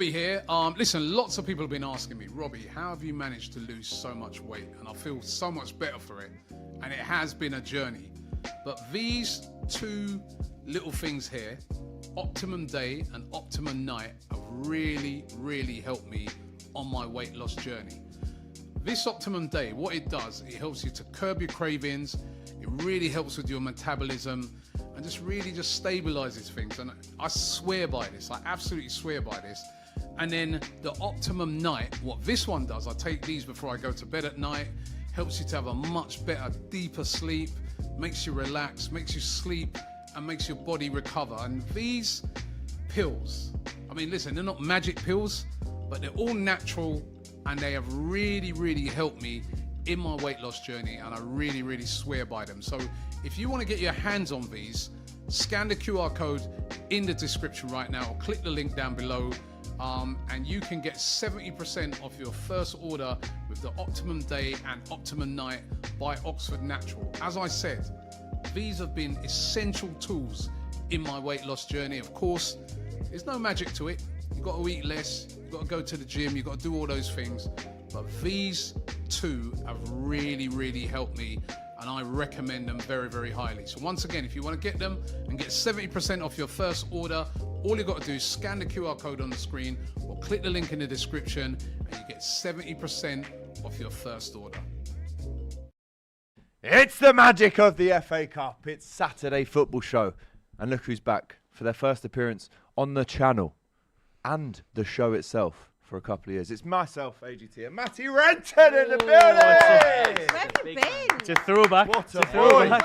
Be here. Listen, lots of people have been asking me, Robbie, how have you managed to lose so much weight? And I feel so much better for it. And it has been a journey. But these two little things here, Optimum Day and Optimum Night, have really, really helped me on my weight loss journey. This Optimum Day, what it does, it helps you to curb your cravings. It really helps with your metabolism and just really just stabilizes things. And I swear by this. I absolutely swear by this. And then the Optimum Night, what this one does, I take these before I go to bed at night, helps you to have a much better, deeper sleep, makes you relax, makes you sleep, and makes your body recover. And these pills, I mean, listen, they're not magic pills, but they're all natural, and they have really, really helped me in my weight loss journey, and I really, really swear by them. So if you want to get your hands on these, scan the QR code in the description right now, or click the link down below, and you can get 70% off your first order with the Optimum Day and Optimum Night by Oxford Natural. As I said, these have been essential tools in my weight loss journey. Of course, there's no magic to it. You've got to eat less, you've got to go to the gym, you've got to do all those things. But these two have really, really helped me, and I recommend them very, very highly. So once again, if you want to get them and get 70% off your first order, all you've got to do is scan the QR code on the screen or click the link in the description, and you get 70% off your first order. It's the magic of the FA Cup. It's Saturday Football Show. And look who's back for their first appearance on the channel and the show itself for a couple of years. It's myself, AGT, and Matty Renton in the building. Where have you been? It's a throwback. What a boy.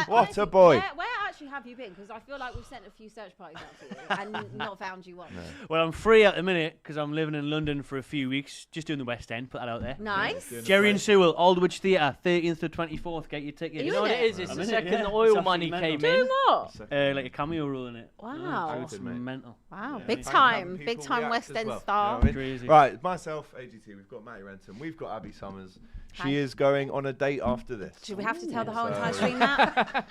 What a boy. Where actually have you been? Because I feel like we've sent a few search parties out for you and not found you once. No. Well, I'm free at the minute because I'm living in London for a few weeks, just doing the West End. Put that out there. Nice. Jerry and Sewell, Aldwych Theatre, 13th to 24th. Get your tickets. You know what it is? It's I'm the in it, second yeah. the oil It's money absolutely came in. Doing what? Like a cameo role in it. Wow. It's mental. Wow. Yeah. Big Thank time. you. Big People time react West as End well. star. You know what I mean? Crazy. Right, myself, AGT, we've got Matty Renton, we've got Abbi Summers. She Hi. is going on a date after this. Did we have to tell the whole So- entire stream that?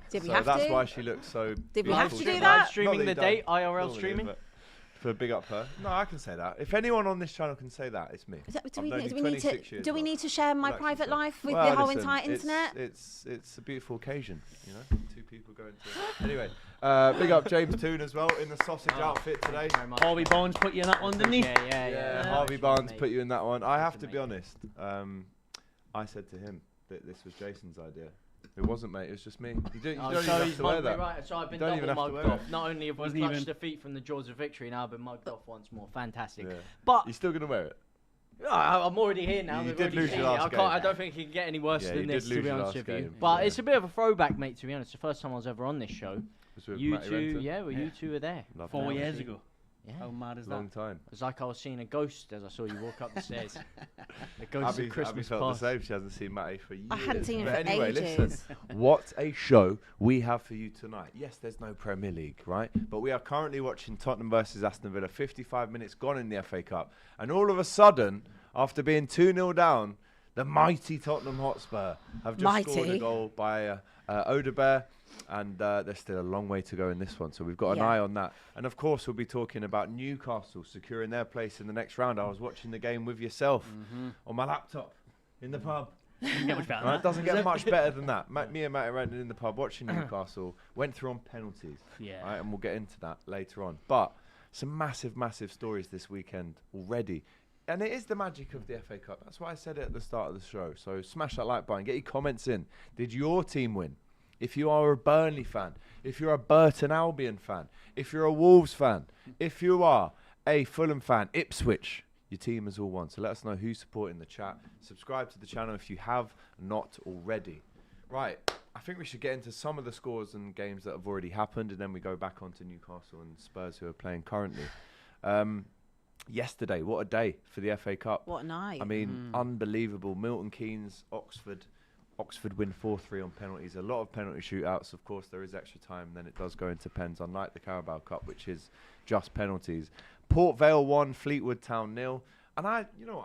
Did we So have that's to? why she looks so Did we have beautiful to do tonight. that? Live streaming Not the that you date, don't IRL normally, streaming. but for big up her. No, I can say that. If anyone on this channel can say that, it's me. Do I've we known need you to 26 years, do we love. need to share my Relax private yourself. life with Well, the whole listen, entire it's- internet? It's a beautiful occasion, you know. Two people going to. Anyway, big up James Toon as well in the sausage outfit today. Very much. Harvey Barnes put you in that one, didn't he? Yeah. Harvey Good Barnes mate. put you in that one. I have Good to mate. be honest. I said to him that this was Jason's idea. It wasn't, mate. It was just me. You don't Oh, even so have he's to wear mugged me, that. right. So I've been You don't even double have to mugged wear off. it. Not only have we Wasn't clutched even- defeat from the jaws of victory, now I've been mugged off once more. Fantastic. Yeah. But You still gonna wear it? I'm already here now. You We've did already lose seen your it. last I can't. game. I don't think it can get any worse Yeah, than you this, did to lose be your honest last with you. game, But yeah. it's a bit of a throwback, mate. To be honest, the first time I was ever on this show. Was with You Matty two, Renton. yeah, well, you two were there. Lovely. 4 Yeah. years ago. Yeah. How mad is Long that? time. It was like I was seeing a ghost as I saw you walk up the stairs. The ghost Abby of Christmas felt past. the same. She hasn't seen Matty for years. I hadn't seen him But for anyway, ages. listen. What a show we have for you tonight. Yes, there's no Premier League, right? But we are currently watching Tottenham versus Aston Villa. 55 minutes gone in the FA Cup. And all of a sudden, after being 2-0 down, the mighty Tottenham Hotspur have just scored a Mighty. goal by Odebear. And there's still a long way to go in this one. So we've got an Yeah. eye on that. And of course, we'll be talking about Newcastle securing their place in the next round. I was watching the game with yourself on my laptop in the pub. Doesn't get much better Right, than it doesn't get much better than that. Me and Matty Renton in the pub watching Newcastle went through on penalties. Yeah. Right, and we'll get into that later on. But some massive, massive stories this weekend already. And it is the magic of the FA Cup. That's why I said it at the start of the show. So smash that like button. Get your comments in. Did your team win? If you are a Burnley fan, if you're a Burton Albion fan, if you're a Wolves fan, if you are a Fulham fan, Ipswich, your team has all won. So let us know who's supporting the chat. Subscribe to the channel if you have not already. Right, I think we should get into some of the scores and games that have already happened, and then we go back onto Newcastle and Spurs who are playing currently. Yesterday, what a day for the FA Cup. What a night. I mean, unbelievable. Milton Keynes, Oxford win 4-3 on penalties. A lot of penalty shootouts. Of course, there is extra time. Then it does go into pens, unlike the Carabao Cup, which is just penalties. Port Vale 1, Fleetwood Town 0. And I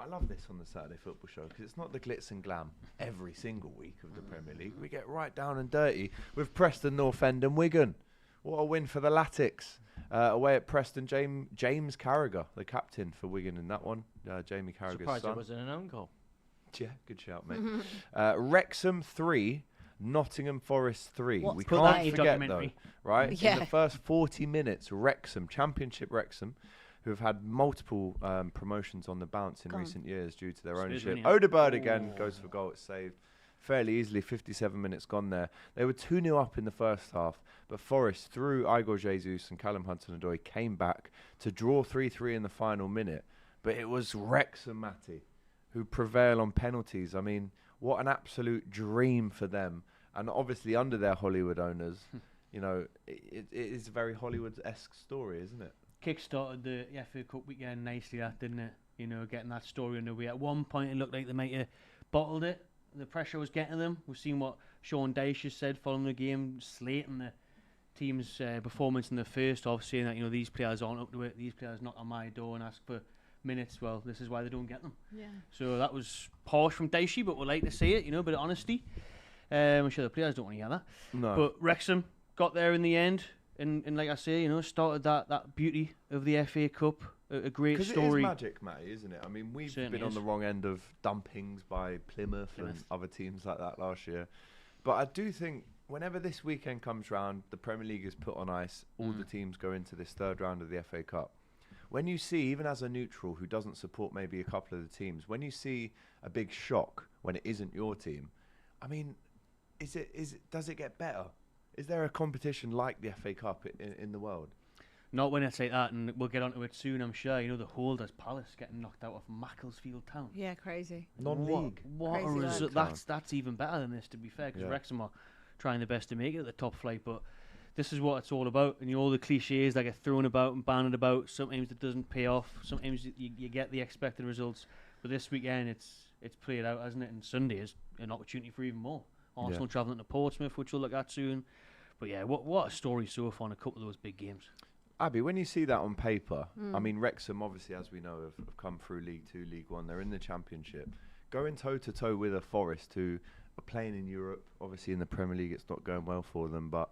love this on the Saturday Football Show because it's not the glitz and glam every single week of the Premier League. We get right down and dirty with Preston North End and Wigan. What a win for the Latics. Away at Preston, James Carragher, the captain for Wigan in that one. Jamie Carragher's Surprised son. it wasn't an own goal. Yeah, good shout, mate. Wrexham 3, Nottingham Forest 3. What? We Put that in can't your forget, though, documentary. right? In Yeah. the first 40 minutes, Wrexham, Championship Wrexham, who have had multiple promotions on the bounce in Go on. recent years due to their Spurs ownership. winning it. Odegaard again goes for goal. It's saved fairly easily. 57 minutes gone there. They were 2-0 up in the first half, but Forest, through Igor Jesus and Callum Hudson-Odoi, came back to draw 3-3 in the final minute. But it was Wrexham, Matty, who prevail on penalties. I mean, what an absolute dream for them. And obviously under their Hollywood owners, you know, it is a very Hollywood-esque story, isn't it? Kick-started the FA Cup weekend nicely, that, didn't it? You know, getting that story underway. At one point, it looked like they might have bottled it. The pressure was getting them. We've seen what Sean Dyche has said following the game, slating the team's performance in the first half, saying that, you know, these players aren't up to it. These players knock on my door and ask for minutes. Well, this is why they don't get them. Yeah. So that was harsh from Dyche, but we'd like to see it, you know, a bit of honesty. I'm sure the players don't want to hear that. No. But Wrexham got there in the end, and like I say, you know, started that beauty of the FA Cup, a great Because story. it is magic, Matty, isn't it? I mean, we've Certainly been on is. the wrong end of dumpings by Plymouth and other teams like that last year. But I do think whenever this weekend comes round, the Premier League is put on ice, all the teams go into this third round of the FA Cup. When you see, even as a neutral who doesn't support maybe a couple of the teams, when you see a big shock when it isn't your team, I mean, does it get better? Is there a competition like the FA Cup in the world? Not when it's like that, and we'll get onto it soon, I'm sure. You know, the Holders Palace getting knocked out of Macclesfield Town. Yeah, crazy. Non-league. What a Crazy result. like. That's even better than this, to be fair, because Yeah. Wrexham are trying their best to make it at the top flight, but this is what it's all about. And you know, all the cliches that get thrown about and bandied about, sometimes it doesn't pay off, sometimes you get the expected results. But this weekend, it's played out, hasn't it? And Sunday is an opportunity for even more. Arsenal travelling to Portsmouth, which we'll look at soon. But yeah, what a story so far in a couple of those big games. Abby, when you see that on paper, I mean, Wrexham, obviously, as we know, have come through League 2, League 1. They're in the Championship. Going toe-to-toe with a Forest who are playing in Europe. Obviously, in the Premier League, it's not going well for them. But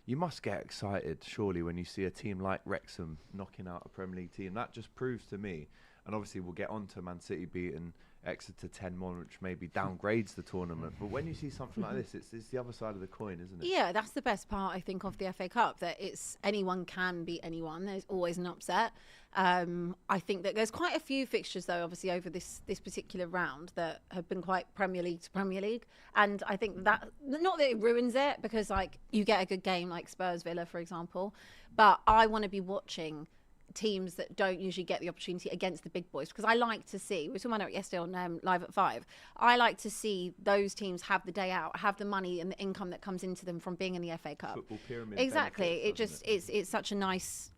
you must get excited, surely, when you see a team like Wrexham knocking out a Premier League team. That just proves to me, and obviously we'll get on to Man City beating Exeter 10-1, which maybe downgrades the tournament. But when you see something like this, it's the other side of the coin, isn't it? Yeah, that's the best part, I think, of the FA Cup, that it's anyone can beat anyone. There's always an upset. I think that there's quite a few fixtures, though, obviously, over this particular round that have been quite Premier League to Premier League. And I think that, not that it ruins it, because, like, you get a good game like Spurs Villa, for example, but I want to be watching teams that don't usually get the opportunity against the big boys, because I like to see, we were talking about it yesterday on Live at 5, I like to see those teams have the day out, have the money and the income that comes into them from being in the FA Cup. Football pyramid. Exactly. It benefits, just doesn't it's such a nice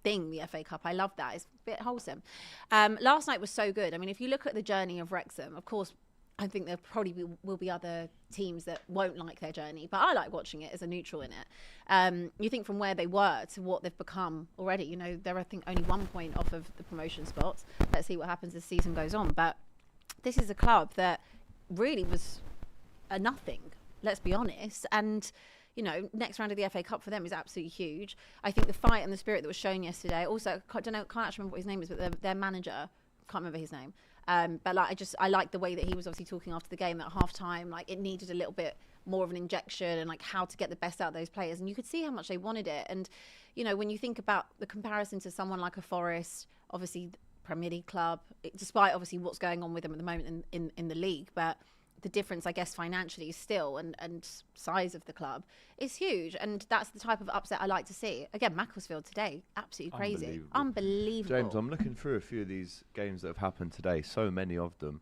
thing, the FA Cup. I love that. It's a bit wholesome. Last night was so good. I mean, if you look at the journey of Wrexham, of course, I think there probably will be other teams that won't like their journey, but I like watching it as a neutral in it. You think from where they were to what they've become already, you know, they're, I think, only 1 point off of the promotion spots. Let's see what happens as the season goes on. But this is a club that really was a nothing, let's be honest. And, you know, next round of the FA Cup for them is absolutely huge. I think the fight and the spirit that was shown yesterday, also, can't actually remember what his name is, but their manager, can't remember his name. But like, I like the way that he was obviously talking after the game, that half time, like, it needed a little bit more of an injection and like how to get the best out of those players. And you could see how much they wanted it. And, you know, when you think about the comparison to someone like a Forest, obviously Premier League club, despite obviously what's going on with them at the moment in the league, but the difference, I guess, financially still and size of the club is huge. And that's the type of upset I like to see. Again, Macclesfield today, absolutely crazy. Unbelievable. James, I'm looking through a few of these games that have happened today, so many of them.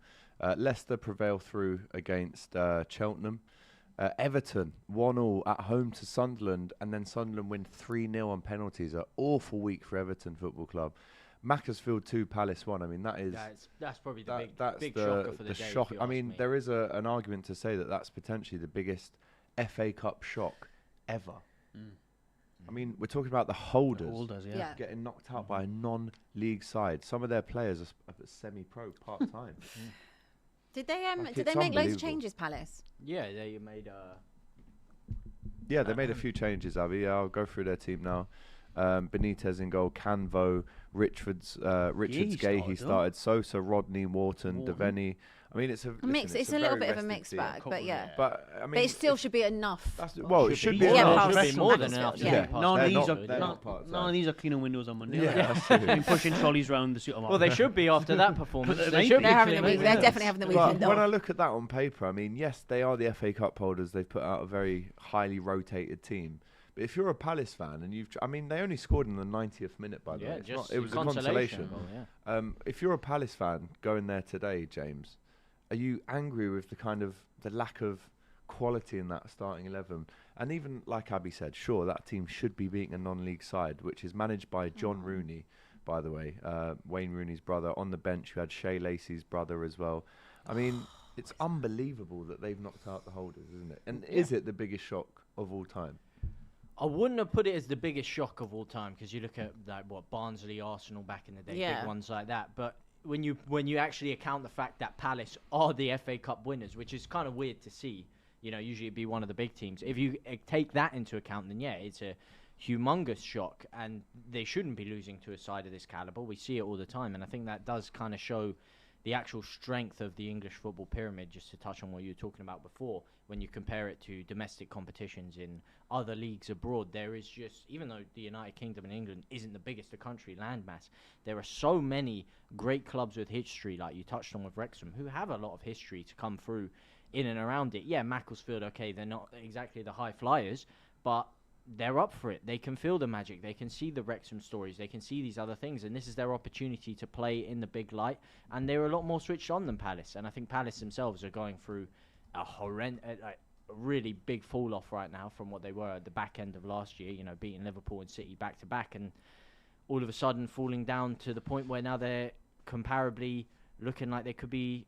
Leicester prevail through against Cheltenham. Everton 1-1 at home to Sunderland, and then Sunderland win 3-0 on penalties. An awful week for Everton Football Club. Macclesfield 2, Palace 1. I mean, That's probably the that's big shocker for the day. shock. If you I ask mean, me. there is an argument to say that that's potentially the biggest FA Cup shock ever. I mean, we're talking about the holders, Yeah. getting knocked out by a non-league side. Some of their players are semi-pro, part-time. Did they Like, did it's they make loads of unbelievable. changes, Palace? Yeah, they made Yeah, they made a few changes, Abby. I'll go through their team now. Benitez in goal, Canvo, Richards, Gay, he started, Sosa, Rodney, Wharton, Devaney. I mean, it's a mix. It's a little bit of a mixed bag, but yeah. But I mean, but it still should be enough. It should be enough. enough. Should be more than enough. Yeah. None They're of these are cleaning windows on Monday. Yeah, that's true. Been pushing trolleys around the supermarket. Well, they should be after that performance. But They should be They're having the cleaning week. They're windows. definitely having the But weekend when I off. look at that on paper, I mean, yes, they are the FA Cup holders. They've put out a very highly rotated team. But if you're a Palace fan and I mean, they only scored in the 90th minute, by the way. It was a consolation. goal, yeah. If you're a Palace fan going there today, James, are you angry with the lack of quality in that starting 11? And even like Abbi said, sure, that team should be beating a non-league side, which is managed by John Rooney, by the way, Wayne Rooney's brother. On the bench, you had Shea Lacey's brother as well. I mean, it's unbelievable that they've knocked out the holders, isn't it? And is it the biggest shock of all time? I wouldn't have put it as the biggest shock of all time, because you look at Barnsley, Arsenal back in the day, big ones like that. But when you actually account the fact that Palace are the FA Cup winners, which is kind of weird to see, usually it'd be one of the big teams. If you take that into account, then it's a humongous shock, and they shouldn't be losing to a side of this caliber. We see it all the time, and I think that does kind of show the actual strength of the English football pyramid, just to touch on what you were talking about before. When you compare it to domestic competitions in other leagues abroad, there is just, even though the United Kingdom and England isn't the biggest of country landmass, there are so many great clubs with history, like you touched on with Wrexham, who have a lot of history to come through in and around it. Yeah, Macclesfield, okay, they're not exactly the high flyers, but they're up for it. They can feel the magic. They can see the Wrexham stories. They can see these other things, and this is their opportunity to play in the big light. And they're a lot more switched on than Palace. And I think Palace themselves are going through a really big fall off right now from what they were at the back end of last year. Beating Liverpool and City back to back, and all of a sudden falling down to the point where now they're comparably looking like they could be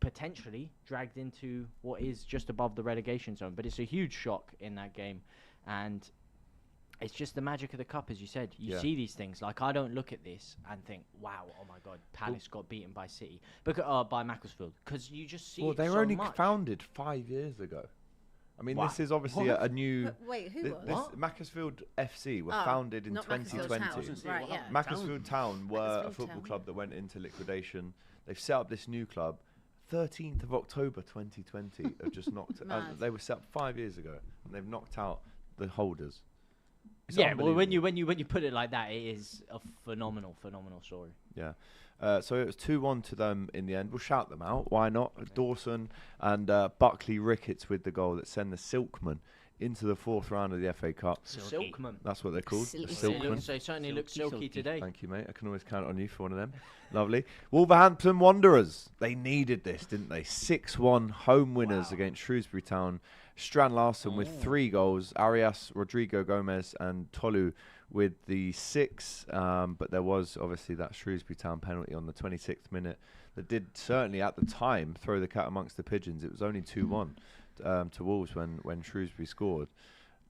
potentially dragged into what is just above the relegation zone. But it's a huge shock in that game. And it's just the magic of the cup, as you said. You see these things. Like, I don't look at this and think, wow, oh my God, Palace got beaten by City. By Macclesfield. Because you just see they were only founded 5 years ago. I mean, this is obviously a new... Wait, who was? Macclesfield FC were founded in 2020. Right, yeah. Macclesfield Town were a football club that went into liquidation. They've set up this new club 13th of October 2020. Have just knocked... they were set up 5 years ago, and they've knocked out the holders. Well, when you put it like that, it is a phenomenal story. Yeah. So it was 2-1 to them in the end. We'll shout them out. Why not? Dawson and Buckley Ricketts with the goal that send the Silkmen into the fourth round of the FA Cup. Silkmen. That's what they're called. Silky. Silkmen. They certainly look silky today. Thank you, mate. I can always count on you for one of them. Lovely. Wolverhampton Wanderers. They needed this, didn't they? 6-1 home winners against Shrewsbury Town. Strand Larson with 3 goals. Arias, Rodrigo Gomez and Tolu with the 6. But there was obviously that Shrewsbury Town penalty on the 26th minute that did certainly at the time throw the cat amongst the pigeons. It was only 2-1 to Wolves when Shrewsbury scored.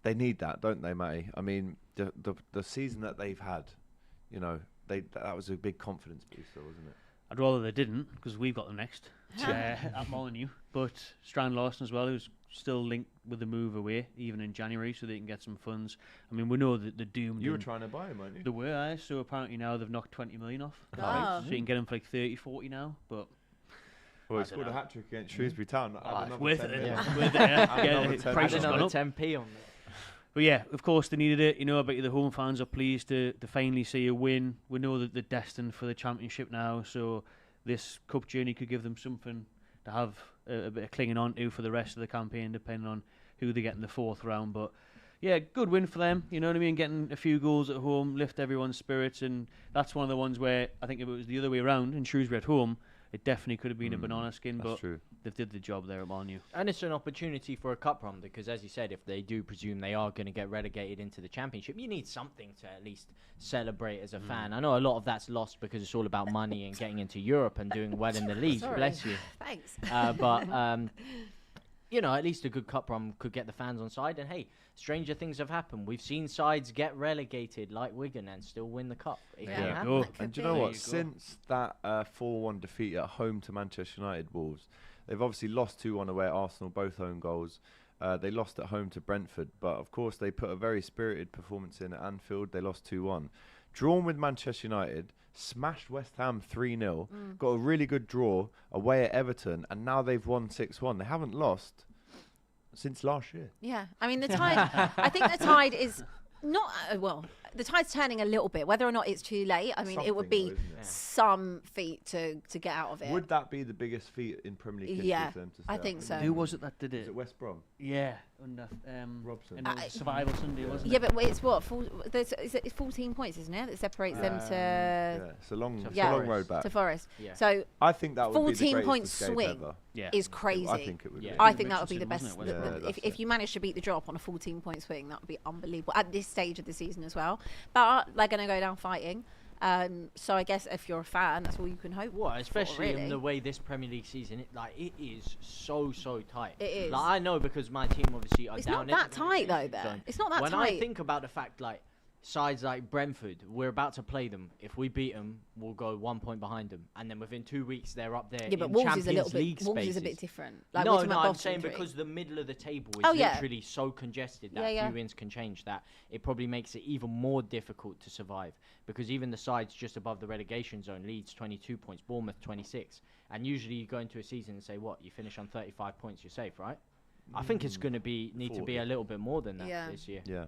They need that, don't they, Matty? I mean, the season that they've had, that was a big confidence booster, wasn't it? I'd rather they didn't, because we've got them next at Molyneux. But Strand Larson as well, who's still linked with the move away, even in January, so they can get some funds. I mean, we know that the doomed. You were trying to buy him, weren't you? They were, so apparently now they've knocked 20 million off. Oh. So you can get them for like 30, 40 now. But well, he scored a hat-trick against Shrewsbury Town. With it, Yeah. Price has gone up. 10p on that. But yeah, of course they needed it. I bet you the home fans are pleased to finally see a win. We know that they're destined for the championship now, so this cup journey could give them something to have a bit of clinging on to for the rest of the campaign, depending on who they get in the fourth round. But yeah, good win for them. You know what I mean? Getting a few goals at home, lift everyone's spirits, and that's one of the ones where I think if it was the other way around in Shrewsbury at home, it definitely could have been a banana skin. But true. They've did the job there at Molyneux. And it's an opportunity for a cup run, because as you said, if they do presume they are going to get relegated into the championship, you need something to at least celebrate as a fan. I know a lot of that's lost because it's all about money and getting into Europe and doing well in the league. Sorry. Bless you. Thanks. But at least a good cup run could get the fans on side. And hey, stranger things have happened. We've seen sides get relegated like Wigan and still win the cup. It can happen. And do you know what? Since that 4-1 defeat at home to Manchester United Wolves, they've obviously lost 2-1 away at Arsenal, both own goals. They lost at home to Brentford, but of course they put a very spirited performance in at Anfield. They lost 2-1. Drawn with Manchester United, smashed West Ham 3-0, got a really good draw away at Everton, and now they've won 6-1. They haven't lost since last year. Yeah, I mean the tide. I think the tide is not the tide's turning a little bit. Whether or not it's too late, I mean, it would be Something though, isn't it? some feat to get out of it. Would that be the biggest feat in Premier League history Yeah, for them to I stay think up? so. Who was it that did Is it? it West Brom? Yeah, under Robson. and it was Survival Sunday, wasn't Yeah, it? but it's what? It's 14 points, isn't it? That separates them to Yeah, it's a long, Yeah. road back. to Forest. Yeah. So I think that would be the 14 greatest point escape swing ever. Yeah. is crazy. I think it would Yeah. be. I think that would be the Richardson, best. wasn't it, Yeah, if that's it. you manage to beat the drop on a 14-point swing, that would be unbelievable at this stage of the season as well. But they're going to go down fighting. So I guess if you're a fan, that's all you can hope. Well, especially really. in the way this Premier League season, it is so tight. It is. Like, I know because my team obviously are It's down not in that the tight though. relegation There, zone. it's not that when tight. I think about the fact, like sides like Brentford, we're about to play them. If we beat them, we'll go 1 point behind them, and then within 2 weeks they're up there. Yeah, but in Wolves Champions is a little League bit. Wolves is a spaces. bit different. Like No, we're talking no, about I'm bottom saying three. because the middle of the table is Oh, yeah. literally so congested that Yeah, few wins can change that. It probably makes it even more difficult to survive because even the sides just above the relegation zone, Leeds 22 points, Bournemouth 26, and usually you go into a season and say, what, you finish on 35 points, you're safe, right? I think it's going to need to be 40. a little bit more than that Yeah. this year. Yeah,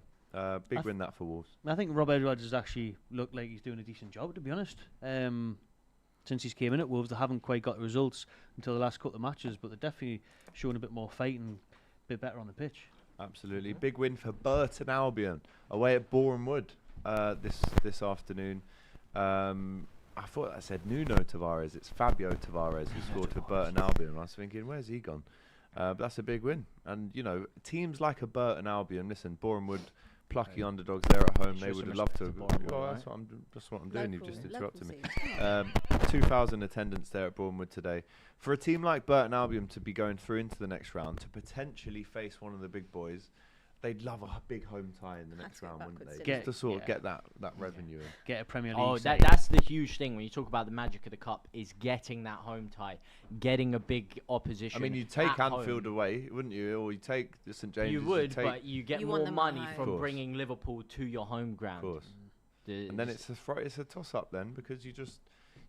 big win that for Wolves. I think Rob Edwards has actually looked like he's doing a decent job, to be honest. Since he's came in at Wolves, they haven't quite got the results until the last couple of matches, but they're definitely showing a bit more fight and a bit better on the pitch. Absolutely, big win for Burton Albion away at Boreham Wood this afternoon. I thought I said Nuno Tavares. It's Fabio Tavares who scored for Burton Albion. I was thinking, where's he gone? But that's a big win. And, you know, teams like a Burton Albion, listen, Boreham Wood, plucky underdogs there at home, Show they would some have loved to respect have... to Boreham Wood, Well, right? that's what I'm doing. You've just Local interrupted me. teams. 2,000 attendance there at Boreham Wood today. For a team like Burton Albion to be going through into the next round, to potentially face one of the big boys, they'd love a big home tie in the next to go round, wouldn't backwards, they? didn't Just to sort of Yeah. get that revenue in. Get a Premier League Oh, side. that's the huge thing when you talk about the magic of the cup is getting that home tie, getting a big opposition. I mean, you'd take at Anfield home. away, wouldn't you? Or you take the St James's. You you'd would, take, but you get You want more them at money home. from Course. bringing Liverpool to your home ground. of course. And then it's a toss-up then because you just,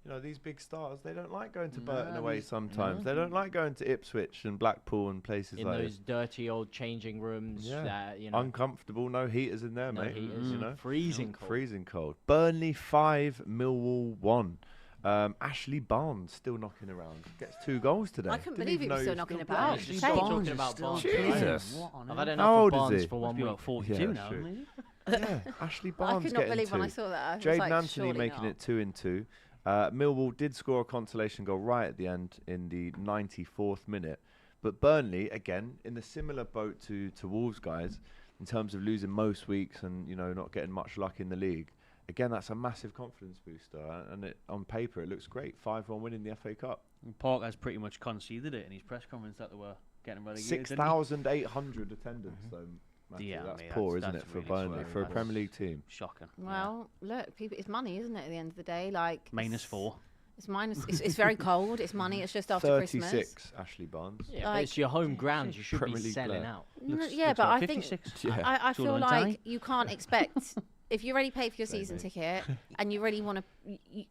you know, these big stars, they don't like going to Burton No, away these- sometimes. no. They don't like going to Ipswich and Blackpool and places in like those this. dirty old changing rooms Yeah. that, you know, Uncomfortable, no heaters in there, no mate. heaters, You know, freezing cold. freezing cold. Burnley 5, Millwall 1. Ashley Barnes still knocking around. Gets 2 goals today. I couldn't Didn't believe even he was know still was knocking still about. playing. Actually, Shame. stop Barnes talking about Barnes. Jesus. What on I've earth? had How enough old of is Barnes he? for Must one be week. about 42 Yeah, now, true. maybe. Yeah, Ashley Barnes I could not getting believe when I 2. saw that. I was Jaden like, Anthony surely making not. it 2-2. Millwall did score a consolation goal right at the end in the 94th minute. But Burnley, again, in the similar boat to Wolves guys, in terms of losing most weeks and, you know, not getting much luck in the league. Again, that's a massive confidence booster. And on paper, it looks great. 5-1 winning the FA Cup. And Parker's pretty much conceded it in his press conference that they were getting relegated. didn't he? 6,800 attendance, though. Matthew. Yeah, I that's mean, poor, that's isn't it, for really Burnley, slow. for a That's Premier League team? Shocking. Well, look, people, it's money, isn't it? At the end of the day, like Minus it's- 4. It's minus. It's very cold. It's money. It's just after 36, Christmas. Ashley Barnes. Yeah, but Like- it's your home ground. You should Premier be League selling player. out. Yeah, but I think 56. Yeah. I It's all feel on like tie. you can't expect if you already paid for your Same, season mate. ticket and you really want to.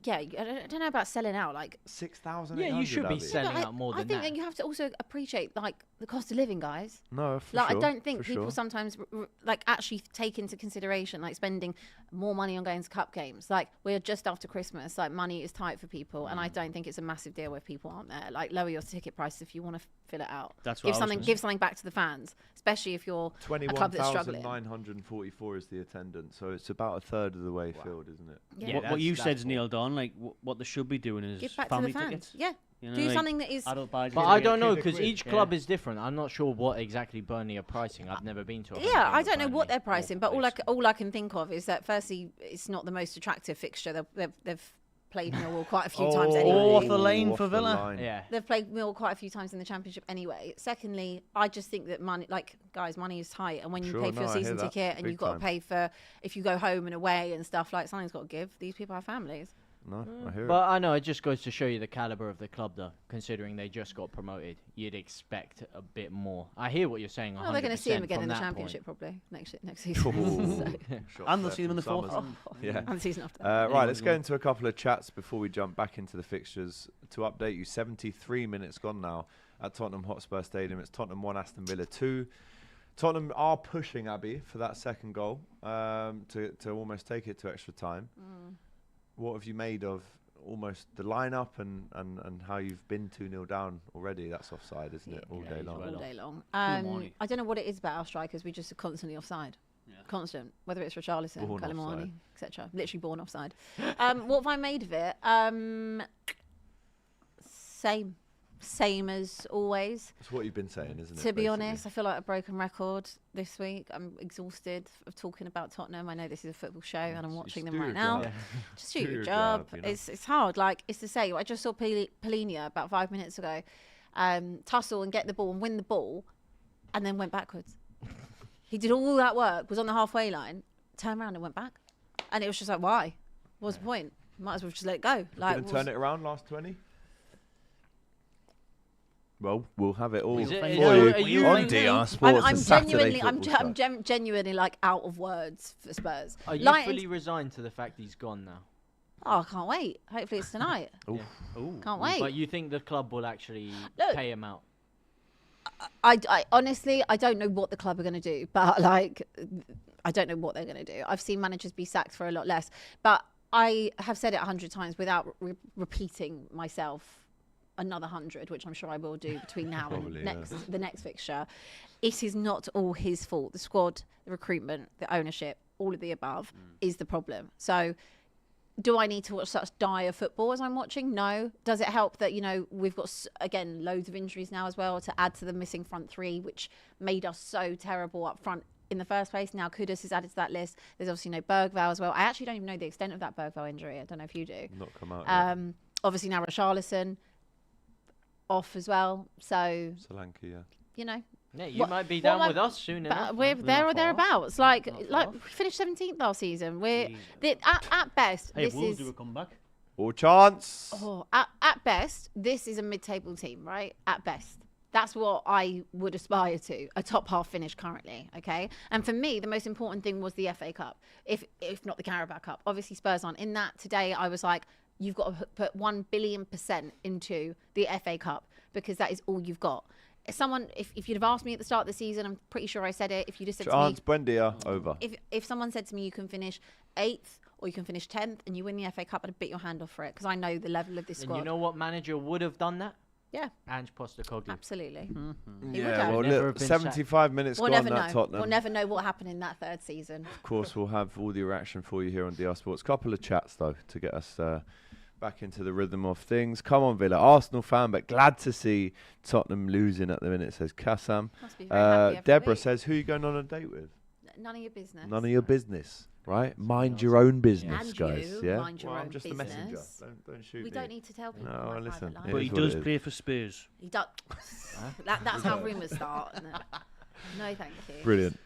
Yeah, I don't know about selling out. Like 6,000. Yeah, you should be Yeah, selling but out more I than think that. that you have to also appreciate like the cost of living, guys. No, for Like sure. I don't think for people sure. sometimes like actually take into consideration like spending more money on going to cup games. Like we're just after Christmas, like money is tight for people, and I don't think it's a massive deal if people aren't there. Like lower your ticket prices if you want to fill it out. That's what I was gonna Give something back to the fans, especially if you're a club that's struggling. 21,944 is the attendance, so it's about a third of the way filled, isn't it? Yeah. What you that's said's cool. nailed on. Like what they should be doing is Give back to family the fans. tickets. Yeah. You know, Do like something that is. adult buys. But you I get don't know £1 because each Yeah. club is different. I'm not sure what exactly Burnley are pricing. I've never been to a home Yeah, game I of don't know what Burnley they're or pricing, but Leicester. all I can think of is that firstly, it's not the most attractive fixture. They've played Millwall quite a few times Oh, anyway. off the lane for off the Villa. line. Yeah. They've played Millwall quite a few times in the Championship anyway. Secondly, I just think that money, like guys, money is tight, and when you Sure, pay for no, your I hear season that. ticket and Big you've got to time. pay for if you go home and away and stuff, like something's got to give. These people have families. No, I hear it. But I know it just goes to show you the caliber of the club, though. Considering they just got promoted, you'd expect a bit more. I hear what you're saying. Well, they're going to see him again from in the that Championship point. probably next season. Shots And they'll there see them in the from fourth. Summers. Yeah. And the season after. Right, let's go into a couple of chats before we jump back into the fixtures. To update you, 73 minutes gone now at Tottenham Hotspur Stadium. It's Tottenham 1, Aston Villa 2. Tottenham are pushing Abbi for that second goal to almost take it to extra time. What have you made of almost the lineup and how you've been 2-0 down already? That's offside, isn't it? All day long. All day long. Morning. I don't know what it is about our strikers. We just are constantly offside. Yeah. Constant. Whether it's Richarlison, Born Kalimani, offside. etc. Literally born offside. What have I made of it? Same as always. That's what you've been saying, isn't it? To be basically? honest, I feel like a broken record this week. I'm exhausted of talking about Tottenham. I know this is a football show and I'm watching them right now. Just do your job. You know? It's hard. Like, it's the same. I just saw Palhinia about 5 minutes ago tussle and get the ball and win the ball and then went backwards. He did all that work, was on the halfway line, turned around and went back. And it was just like, why? What's the point? Might as well just let it go. Like, Gonna turn it around last 20? Well, we'll have it all Is it- for are you you on thinking- DR Sports. I'm the Saturday genuinely, football show. genuinely like out of words for Spurs. Are you Like, fully resigned to the fact he's gone now? oh, I can't wait. Hopefully it's tonight. Oof. Can't wait. But you think the club will actually Look, pay him out? I honestly, I don't know what the club are going to do, but like, I don't know what they're going to do. I've seen managers be sacked for a lot less, but I have said it 100 times without repeating myself another 100, which I'm sure I will do between now Probably, and the next fixture. It is not all his fault. The squad, the recruitment, the ownership, all of the above is the problem. So do I need to watch such dire football as I'm watching? No. Does it help that, you know, we've got, again, loads of injuries now as well to add to the missing front three, which made us so terrible up front in the first place? Now Kudus is added to that list. There's obviously no Bergvall as well. I actually don't even know the extent of that Bergvall injury. I don't know if you do. Not come out yet. Obviously now Richarlison off as well. So, Solanke, yeah. you know, Yeah, you What- might be what down am with I- us soon enough. but we're man. there or Not far. thereabouts. Like Not we far. finished 17th last season. Jesus. At best, Hey, this Wolves is do a comeback. All chance. at best, this is a mid-table team, right? At best. That's what I would aspire to, a top half finish currently, okay? And for me, the most important thing was the FA Cup, if not the Carabao Cup. Obviously, Spurs aren't in that. Today, I was like, you've got to put 1 billion% into the FA Cup because that is all you've got. If you'd have asked me at the start of the season, I'm pretty sure I said it. If you'd have said Chance, to me, Buendia, over. if someone said to me, you can finish 8th or you can finish 10th and you win the FA Cup, I'd bit your hand off for it because I know the level of this And squad. you know what manager would have done that? Yeah, Ange Postecoglou. absolutely. He would Yeah, have. well, Never look, have been 75 minutes We'll gone never at know. Tottenham. We'll never know what happened in that third season. Of course, we'll have all the reaction for you here on DR Sports. Couple of chats, though, to get us back into the rhythm of things. Come on, Villa. Arsenal fan, but glad to see Tottenham losing at the minute, says Kassam. Must be very happy every Deborah week. says, who are you going on a date with? None of your business. None of your business, right? Mind your own business, And guys. you, Yeah? mind your Well, own I'm just a business. messenger. Don't shoot We me. don't need to tell people. No, my listen, private it But life. he is what does it is. play for Spurs. He does. That's how rumours start. Isn't it? No, thank you. Brilliant.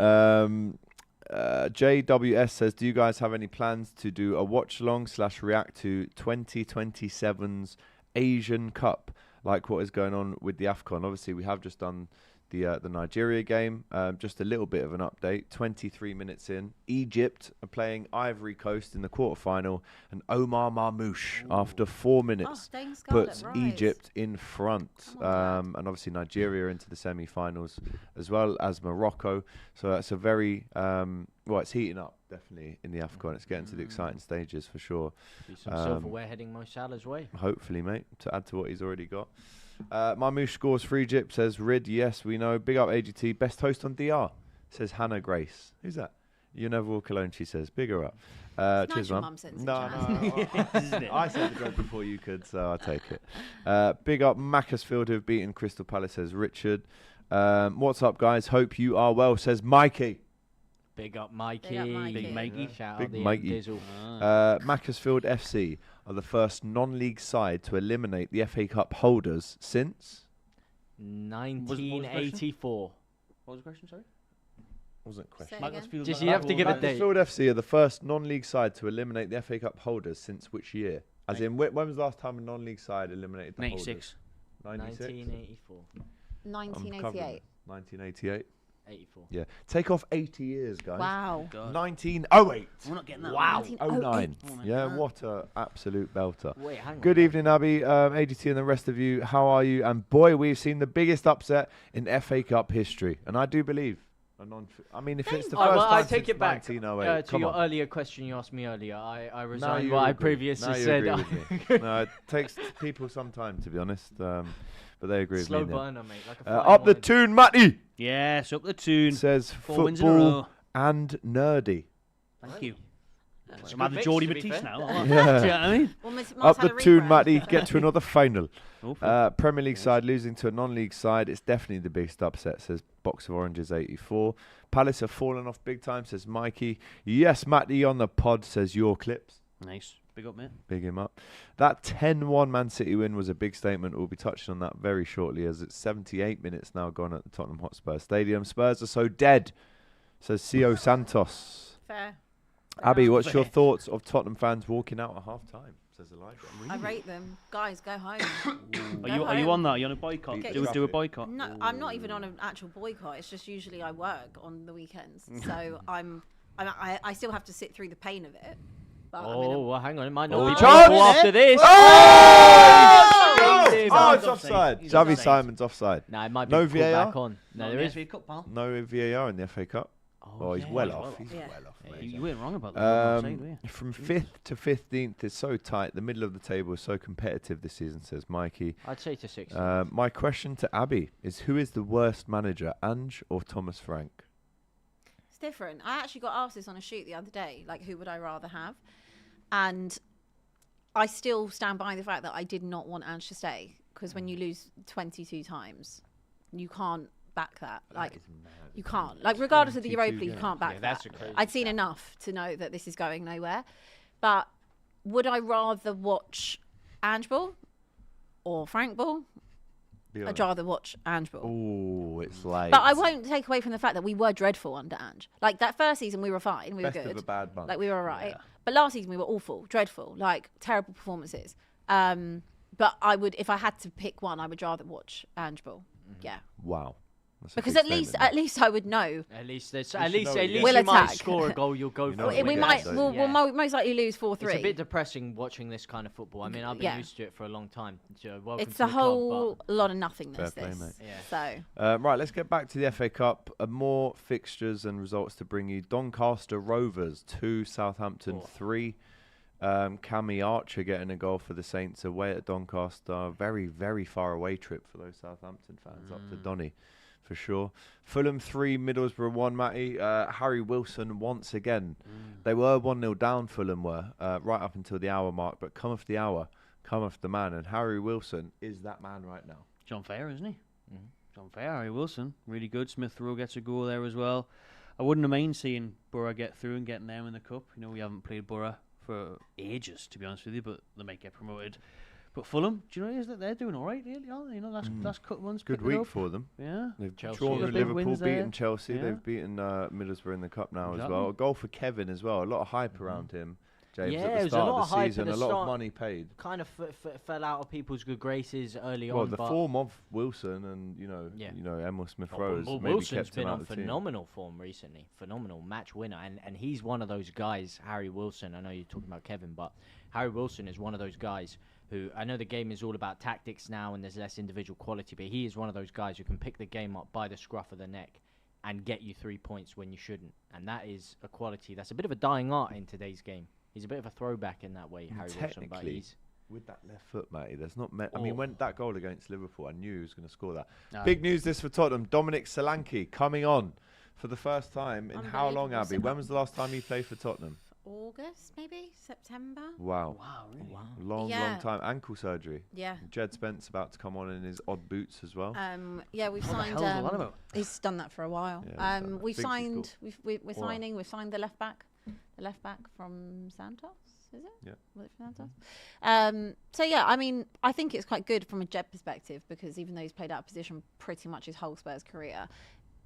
JWS says, do you guys have any plans to do a watch along / react to 2027's Asian Cup, like what is going on with the AFCON? Obviously, we have just done the Nigeria game. Just a little bit of an update. 23 minutes in, Egypt are playing Ivory Coast in the quarterfinal, and Omar Marmoush, after 4 Oh, minutes, staying Scarlet, puts right. Egypt in front. Come on, And obviously Nigeria into the semi-finals, as well as Morocco. So that's a very it's heating up definitely in the AFCON. It's getting to the exciting stages for sure. Be some silverware heading Mo Salah's way. Hopefully, mate, to add to what he's already got. Marmoush scores for Egypt, says Rid. Yes, we know. Big up AGT. Best host on DR, says Hannah Grace. Who's that? You never walk alone, she says. Bigger up. It's Cheers, nice your mum. mum sends it, No, Jazz. I said the joke before you could, so I'll take it. Big up Macclesfield, who've beaten Crystal Palace, says Richard. What's up, guys? Hope you are well, says Mikey. Big up Mikey. Big up Mikey. Big Mikey. Shout Big out the Mikey. Dizzle. Macclesfield FC are the first non-league side to eliminate the FA Cup holders since... 1984. What was the question, sorry? Wasn't a question. Say it again. Just you have to give a date. Macclesfield FC are the first non-league side to eliminate the FA Cup holders since which year? As in, when was the last time a non-league side eliminated the 96. holders? 1984. 1988. 1988. 84. Yeah. Take off 80 years, guys. Wow. 1908. We're not getting that. Wow. 09. 1908. Yeah, what a absolute belter. Wait, hang on. Good evening, Abby, ADT, and the rest of you. How are you? And boy, we've seen the biggest upset in FA Cup history, and I do believe. I mean, if it's the first time I take since it back 1908, to your earlier question you asked me earlier. I Now resign you what I agree. previously Now you said. agree with me. No, it takes people some time, to be honest, but they agree with Slow me. then. burner, mate. Like a Up the tune, Matty! Yes, up the tune. Says 4 wins in a football row. and nerdy. Thank you. That's I'm good at the mix, Geordie to be Matisse fair. now. Yeah. Do you know what I mean? Well, Up Marcelo the tune, rebrand. Matty. Get to another final. Hopefully. Premier League side losing to a non-league side. It's definitely the biggest upset, says Box of Oranges 84. Palace have fallen off big time, says Mikey. Yes, Matty on the pod, says Your Clips. Nice. Big up, mate. Big him up. That 10-1 Man City win was a big statement. We'll be touching on that very shortly, as it's 78 minutes now gone at the Tottenham Hotspur Stadium. Spurs are so dead, says CO Santos. Fair. Abby, what's your thoughts of Tottenham fans walking out at half-time, says Elijah. I rate them. Guys, go home. Are you on that? Are you on a boycott? Get Do your a boycott. No, I'm not even on an actual boycott. It's just usually I work on the weekends, so I still have to sit through the pain of it. But Well, hang on. It might Oh, not be chance! possible after this. Oh, Crazy, oh, man. it's offside. He's Xavi offside. Simons offside. Nah, it might be No called VAR? back on. No, Not there in is. the FA Cup, pal. No VAR in the FA Cup. Oh, he's yeah, well he's off. well He's Yeah. well off, Yeah, mate. You weren't wrong about that. Offside, were you? From 5th to 15th is so tight. The middle of the table is so competitive this season, says Mikey. I'd say to 6. My question to Abby is, who is the worst manager, Ange or Thomas Frank? It's different. I actually got asked this on a shoot the other day, like who would I rather have? And I still stand by the fact that I did not want Ange to stay, because when you lose 22 times, you can't back that. Like, you can't. Like, regardless of the 22 Europa League, you games. can't back Yeah, that's that. a crazy I'd seen stat. enough to know that this is going nowhere. But would I rather watch Ange Ball or Frank Ball? I'd rather watch Ange Ball. Oh, it's like. But I won't take away from the fact that we were dreadful under Ange. Like, that first season, we were fine. We were Best good. of a bad bunch. Like, we were all right. Yeah. But last season, we were awful, dreadful, like, terrible performances. But I would, if I had to pick one, I would rather watch Ange Ball. Yeah. Wow. That's a Because big at least I would know. At least there's, You at should least, know at what you least We'll you might attack. score a goal. You'll go You know for what it. We you might, don't we'll, you? we'll most likely lose 4-3. It's a bit depressing watching this kind of football. I mean, I've been Yeah. used to it for a long time. So welcome It's to a the whole club, lot of nothingness, Fair play, this. mate. Yeah. So, Right, let's get back to the FA Cup. More fixtures and results to bring you. Doncaster Rovers 2, Southampton 3. Cammy Archer getting a goal for the Saints away at Doncaster. Very, very far away trip for those Southampton fans up to Donny, for sure. Fulham 3, Middlesbrough 1, Matty. Harry Wilson once again. They were 1-0 down, Fulham were, right up until the hour mark. But come off the hour, come off the man. And Harry Wilson is that man right now. John Fair, isn't he? John Fair, Harry Wilson, really good. Smith Rowe gets a goal there as well. I wouldn't have minded seeing Borough get through and getting them in the cup. You know, we haven't played Borough for ages, to be honest with you, but they might get promoted. But Fulham, do you know, is that they're doing all right, really, aren't they? You know, last couple ones. Good picking it week up. for them. Yeah. They've Chelsea. drawn The with big Liverpool, wins there. beaten Chelsea. Yeah. They've beaten Middlesbrough in the cup now as Exactly. well. A goal for Kevin as well. A lot of hype around him, James, Yeah, at it the was a start lot of of the hype season. at A the lot of start. money paid. Kind of fell out of people's good graces early Well, on. the but form of Wilson and Yeah. Emil Smith Well, Rowe Wilson's maybe kept him been out on of the team. phenomenal form recently. Phenomenal match winner. And he's one of those guys, Harry Wilson. I know you're talking about Kevin, but Harry Wilson is one of those guys who, I know the game is all about tactics now and there's less individual quality, but he is one of those guys who can pick the game up by the scruff of the neck and get you 3 points when you shouldn't. And that is a quality that's a bit of a dying art in today's game. He's a bit of a throwback in that way, Harry Wilson. But Technically, he's with that left foot, Matty, there's not. I mean, when that goal against Liverpool, I knew he was going to score that. No. Big news this for Tottenham. Dominic Solanke coming on for the first time in how long, Unbelievable. Abby? When was the last time he played for Tottenham? August, maybe? September? Wow. Wow, really? wow. Long Yeah. time. Ankle surgery. Yeah. Jed Spence about to come on in his odd boots as well. Yeah, we've What the signed. hell's all that about? He's done that for a while. Yeah, he's done that. We've Thinks he's signed. We're What? signing. We've signed the left back from Santos. Is it? Yeah. Was it from Santos? So yeah, I mean, I think it's quite good from a Jed perspective, because even though he's played out of position pretty much his whole Spurs career,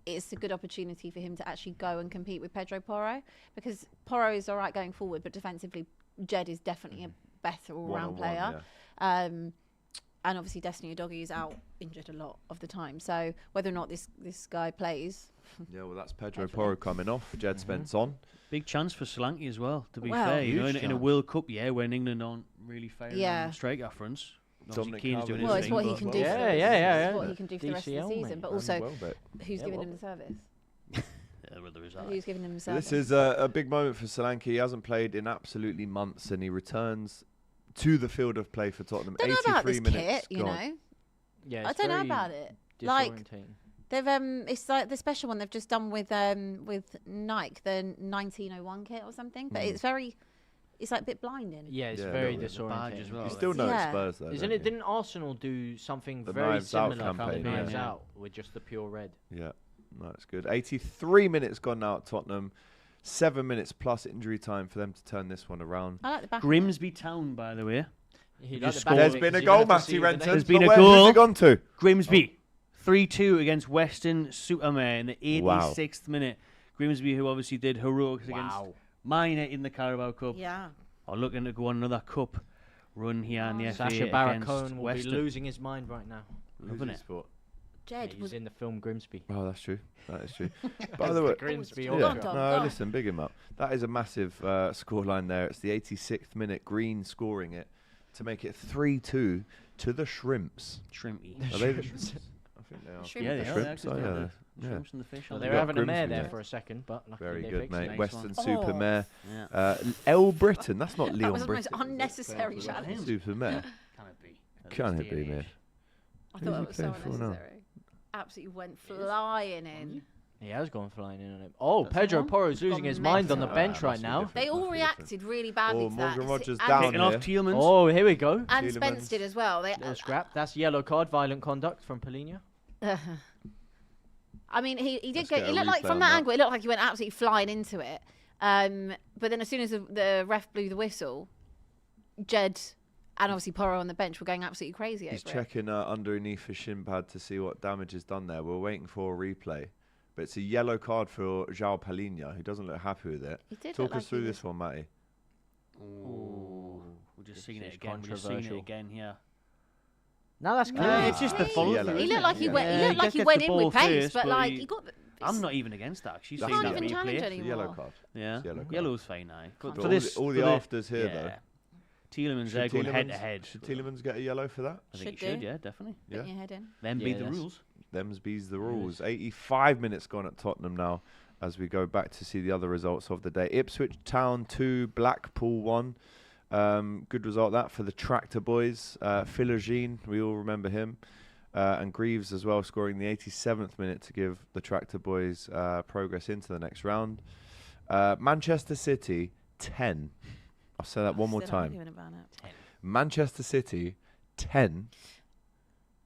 it's a good opportunity for him to actually go and compete with Pedro Porro, because Porro is all right going forward, but defensively, Jed is definitely a better all-round One-on-one, player. And obviously Destiny Udogie is out injured a lot of the time. So whether or not this guy plays. Yeah, well, that's Pedro Porro coming off. Jed Spence on. Big chance for Solanke as well, to be Well, fair. You know, huge in a chance. World Cup year when England aren't really firing Yeah. on striker fronts. Obviously Dominic Keane's doing Calvert-Lewin. his Well, it's thing, what he but- can do. Yeah, for yeah. What he can do for the rest of DCL, the season, mate. but And also Welbeck. who's Yeah, giving well. him the service? Yeah, well, there is that. Who's giving him the So service? this is a big moment for Solanke. He hasn't played in absolutely months, and he returns to the field of play for Tottenham. I don't know about this 83 minutes kit, you gone. know. Yeah, I it's don't know very about it. Like disorientating. they've it's like the special one they've just done with Nike, the 1901 kit or something. But it's like a bit blinding. Yeah, it's Yeah, a very little bit. The badge disorientating. as well. You still know Yeah. it's Spurs, though. Isn't don't it? you? Didn't Arsenal do something The very Knives Out similar? campaign, Knives yeah. Out with just the pure red. Yeah, no, it's good. 83 minutes gone now at Tottenham. 7 minutes plus injury time for them to turn this one around. I like the back. Grimsby Town, by the way. He just liked the back scored. of There's it been 'cause a you goal, don't have to Matty see the Renton. name. There's been But a where's goal. it gone to? Grimsby, 3-2 against Western Supermare in the Wow. 86th minute. Grimsby, who obviously did heroics against Wow. Mine in the Carabao Cup, Yeah. are looking to go on another cup run here in the FA Sasha against Baron-Cohen will be Western. losing his mind right now. Loving it. Sport. Jed He's was. in the film Grimsby. Oh, that's true. That is true. By That's the way, Grimsby Yeah. yeah, Go Ultra. on, Tom, no, go. listen, big him up. That is a massive scoreline there. It's the 86th minute. Green scoring it to make it 3-2 to the Shrimps. Shrimpy. Are they the Shrimps? I think they are. Shrimp. Yeah, they Fish. are. Shrimps, They're oh, actually yeah, the yeah. shrimps and the fish. So aren't they got were having a Grimsby mare there there. for a second, but luckily Very they good, fixed mate. it. Nice Western one. Supermare. Yeah. L Britain. That's not That Leon was the most Britain. unnecessary challenge. Supermare. Can it be? At Can this it day be, and mate? age. I Who's thought he it was so playing for now? unnecessary. Absolutely went flying in. He has gone flying in on him. Oh, That's Pedro the one. Porro's losing Gone his mind on the mental. bench Ah, right must be now. different. They all Must be different. reacted really badly Oh, to that. Morgan Rogers and down Kicking off here. Tielemans. Oh, here we go. And Tielemans. Spence did as well. They, Little scrap. That's yellow card, violent conduct from Palhinia. I mean, he did Let's go. get It a looked like replay from on that that. angle, it looked like he went absolutely flying into it. But then as soon as the ref blew the whistle, Jed and obviously Porro on the bench were going absolutely crazy He's over it. checking underneath his shin pad to see what damage is done there. We're waiting for a replay. But it's a yellow card for João Palhinha, who doesn't look happy with it. He did Talk look us like through he this one, Matty. Ooh. We're just seeing This it is again. We're just seeing it controversial. again here. No, that's No, clear. Ah, it's just the he- follow yellow. through. He isn't looked like he Yeah. went. Yeah, He looked like gets he the went in ball with pace, first, but like he- he got. I'm not even against that. She's That's saying can't that even replay. challenge It's a anymore. yellow card. Yeah, It's yellow card. yellow's fine now. But But for all this, the, all for the the- afters here, yeah. though. Tielemans Should there going head Tielemans- to head. Should Tielemans get a yellow for that? I think he Should should. do. Yeah, definitely. Yeah. Put your head in. Then Yeah, be the that's- rules. Them's bees the rules. 85 minutes gone at Tottenham now as we go back to see the other results of the day. Ipswich Town 2, Blackpool 1. Good result that for the Tractor Boys. Philogene, we all remember him. And Greaves as well, scoring the 87th minute to give the Tractor Boys progress into the next round. Manchester City 10. I'll say that one more Still time. arguing about it. Manchester City 10.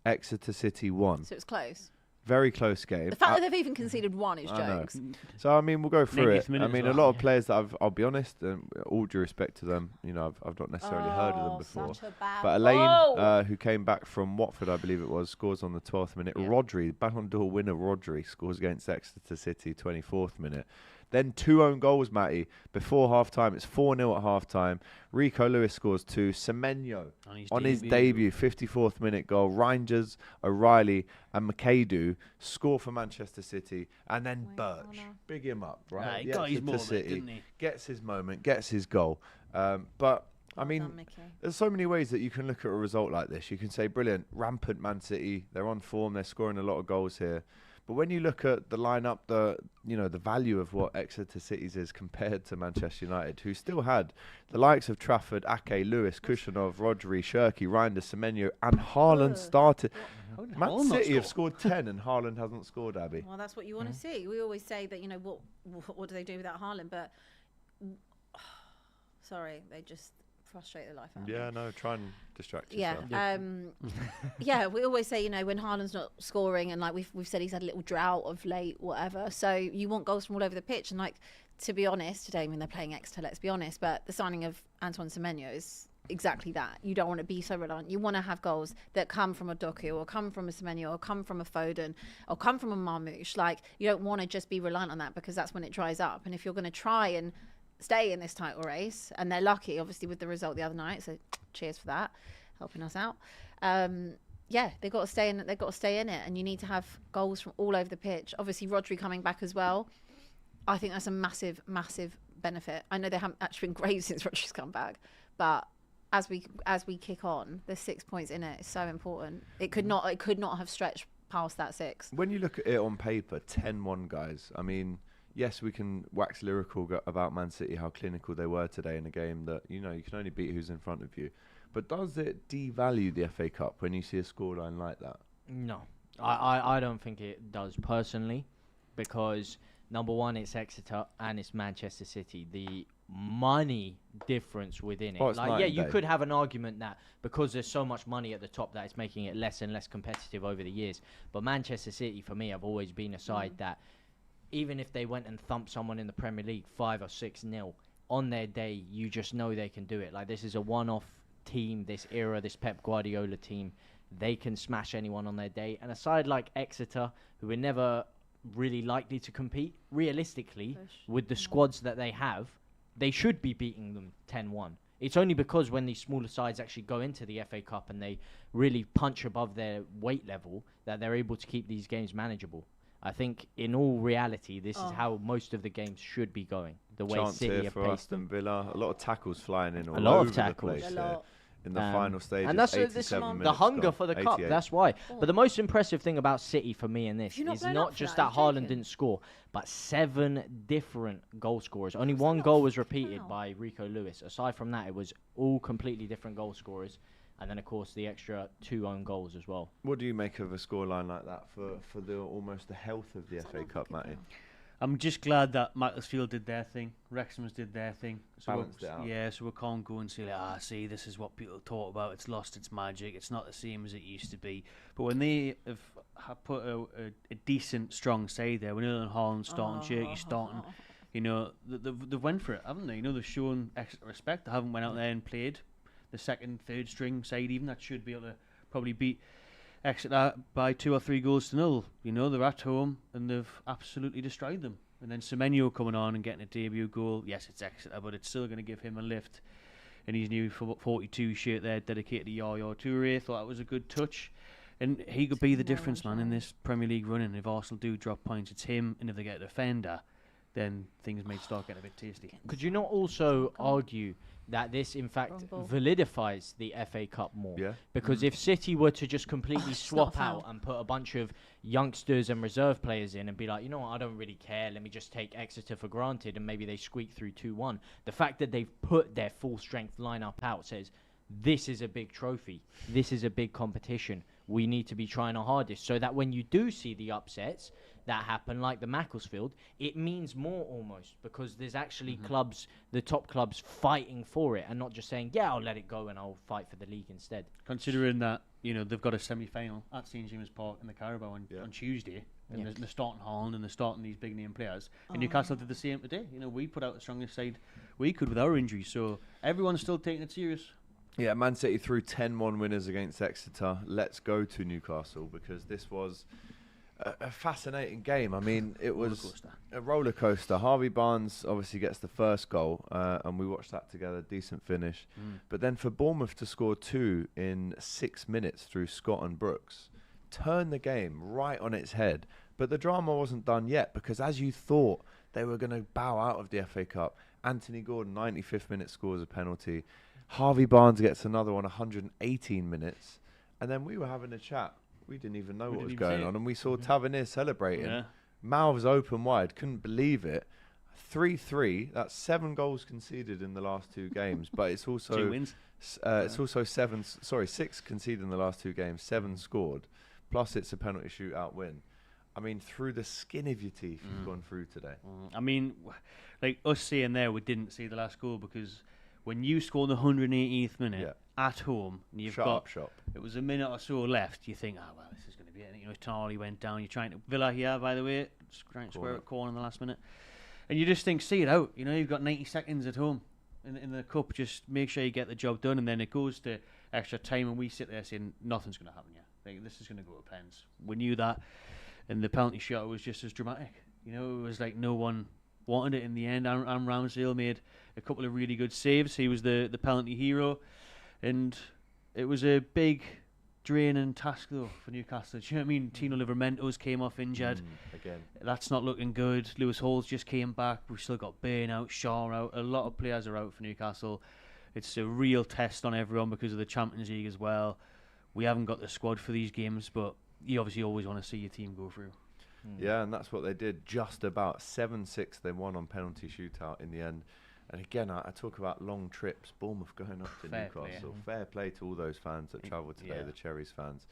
Exeter City 1. So it's close. Very close game. The fact that they've even conceded one is I know. jokes. So I mean, we'll go through 90th it. minute I as mean, a well, lot of yeah. players that I'll be honest, and all due respect to them, you know, I've not necessarily heard of them before. Such a bad But Elaine, goal. who came back from Watford, I believe it was, scores on the 12th minute. Yeah. Rodri, Ballon d'Or winner Rodri, scores against Exeter City, 24th minute. Then 2 own goals, Matty, before half-time. It's 4-0 at half-time. Rico Lewis scores 2. Semenyo on his debut, 54th minute goal. Rangers, O'Reilly and McAdoo score for Manchester City. And then Wait, Birch, hold on. big him up, Right, right? he The got his Exeter moment, City didn't he? gets his moment, gets his goal. But, I Well mean, done, Mickey. there's so many ways that you can look at a result like this. You can say, brilliant, rampant Man City. They're on form. They're scoring a lot of goals here. But when you look at the lineup, the value of what Exeter City's is compared to Manchester United, who still had the likes of Trafford, Ake, Lewis, Kushanov, Rodri, Shirky, Reinders, Semenyo, and Haaland started. How did Man Haaland not City have score? scored 10 and Haaland hasn't scored, Abby. Well, that's what you want to see. We always say that, what do they do without Haaland? But sorry, they just frustrate the life out of me. Yeah, no, try and distract Yeah, yourself. yeah. We always say, when Haaland's not scoring, and like we've said, he's had a little drought of late, whatever. So you want goals from all over the pitch, and like to be honest, today, I mean they're playing Exeter, let's be honest, but the signing of Antoine Semenyo is exactly that. You don't want to be so reliant. You want to have goals that come from a Doku, or come from a Semenyo, or come from a Foden, or come from a Marmoush. Like you don't want to just be reliant on that, because that's when it dries up. And if you're going to try and stay in this title race, and they're lucky, obviously, with the result the other night. So cheers for that, helping us out. Yeah, they've got to stay in. They've got to stay in it, and you need to have goals from all over the pitch. Obviously, Rodri coming back as well. I think that's a massive, massive benefit. I know they haven't actually been great since Rodri's come back, but as we kick on, there's 6 points in it. It's so important. It could not have stretched past that 6. When you look at it on paper, 10-1, guys. I mean, yes, we can wax lyrical about Man City, how clinical they were today in a game that, you know, you can only beat who's in front of you. But does it devalue the FA Cup when you see a scoreline like that? No, I don't think it does personally, because number one, it's Exeter and it's Manchester City. The money difference within it. Like, yeah, you could have an argument that because there's so much money at the top that it's making it less and less competitive over the years. But Manchester City, for me, have always been a side that even if they went and thumped someone in the Premier League 5 or 6-0, on their day, you just know they can do it. Like, this is a one-off team, this era, this Pep Guardiola team. They can smash anyone on their day. And a side like Exeter, who are never really likely to compete, realistically, with the squads that they have, they should be beating them 10-1. It's only because when these smaller sides actually go into the FA Cup and they really punch above their weight level that they're able to keep these games manageable. I think in all reality, this is how most of the games should be going. The way Chance City here have for paced Aston Villa. A lot of tackles flying in all A lot of over tackles. the place A lot. in the final stage. And that's 87 the minutes hunger gone, for the cup. 88. That's why. But the most impressive thing about City for me in this You're not is blown not up for just that, that you're Haaland joking. didn't score, but 7 different goal scorers. Only How's one that goal not was repeated foul? by Rico Lewis. Aside from that, it was all completely different goal scorers. And then, of course, the extra 2 own goals as well. What do you make of a scoreline like that for the almost the health of the FA Cup, Matty? I'm just glad that Macclesfield did their thing, Wrexham's did their thing. So Balanced it out. Yeah, so we can't go and say, like, see, this is what people talk about. It's lost its magic. It's not the same as it used to be. But when they have put a decent, strong side there, when Erling Haaland's starting, Cherky's starting, you know, they've went for it, haven't they? You know, they've shown extra respect. They haven't went out there and played the second, third string side even that should be able to probably beat Exeter by 2 or 3 goals to 0. You know, they're at home and they've absolutely destroyed them. And then Semenyo coming on and getting a debut goal. Yes, it's Exeter, but it's still going to give him a lift. And his new 42 shirt there dedicated to Yaya Toure. Thought that was a good touch. And he could be the difference, man, in this Premier League running. If Arsenal do drop points, it's him. And if they get a defender, then things may start getting a bit tasty. Could you not also argue that this, in fact, validifies the FA Cup more? Yeah. Because if City were to just completely it's not swap a foul. out and put a bunch of youngsters and reserve players in and be like, you know what, I don't really care, let me just take Exeter for granted, and maybe they squeak through 2-1. The fact that they've put their full-strength lineup out says, this is a big trophy. This is a big competition. We need to be trying our hardest so that when you do see the upsets that happen, like the Macclesfield, it means more almost because there's actually clubs, the top clubs, fighting for it and not just saying, yeah, I'll let it go and I'll fight for the league instead. Considering that, you know, they've got a semi-final at St James's Park in the Carabao on Tuesday, and they're starting Haaland and they're starting these big name players. And Newcastle did the same today. You know, we put out the strongest side we could with our injuries, so everyone's still taking it serious. Yeah, Man City threw 10-1 winners against Exeter. Let's go to Newcastle because this was a fascinating game. I mean, it was a roller coaster. Harvey Barnes obviously gets the first goal, and we watched that together. Decent finish. But then for Bournemouth to score 2 in 6 minutes through Scott and Brooks, turned the game right on its head. But the drama wasn't done yet because as you thought they were going to bow out of the FA Cup, Anthony Gordon, 95th minute, scores a penalty. Harvey Barnes gets another one, 118 minutes. And then we were having a chat. We didn't even know what was going on. And we saw Tavernier celebrating. Mouths open wide. Couldn't believe it. 3-3. That's 7 goals conceded in the last 2 games. But it's also 2 wins. It's also 6 conceded in the last 2 games. 7 scored. Plus it's a penalty shootout win. I mean, through the skin of your teeth, you've gone through today. I mean, like us saying there, we didn't see the last goal because when you score the 118th minute at home, and you've got shop. It was a minute or so left. You think, oh well, this is going to be it. You know, Tonali went down. You're trying to Villa here, by the way, trying to square it corner in the last minute, and you just think, see it out. You know, you've got 90 seconds at home in the cup. Just make sure you get the job done, and then it goes to extra time, and we sit there saying nothing's going to happen here. Like, this is going to go to pens. We knew that, and the penalty shot was just as dramatic. You know, it was like no one wanted it in the end. Aaron Ramsdale made a couple of really good saves. He was the penalty hero, and it was a big draining task though for Newcastle. Do you know what I mean? Tino Livermento's came off injured. Again. That's not looking good. Lewis Hall's just came back. We've still got Bain out, Shaw out. A lot of players are out for Newcastle. It's a real test on everyone because of the Champions League as well. We haven't got the squad for these games, but you obviously always want to see your team go through. Yeah, and that's what they did. Just about 7-6 they won on penalty shootout in the end. And again, I talk about long trips. Bournemouth going up to Newcastle. Fair play to all those fans that travelled today, the Cherries fans.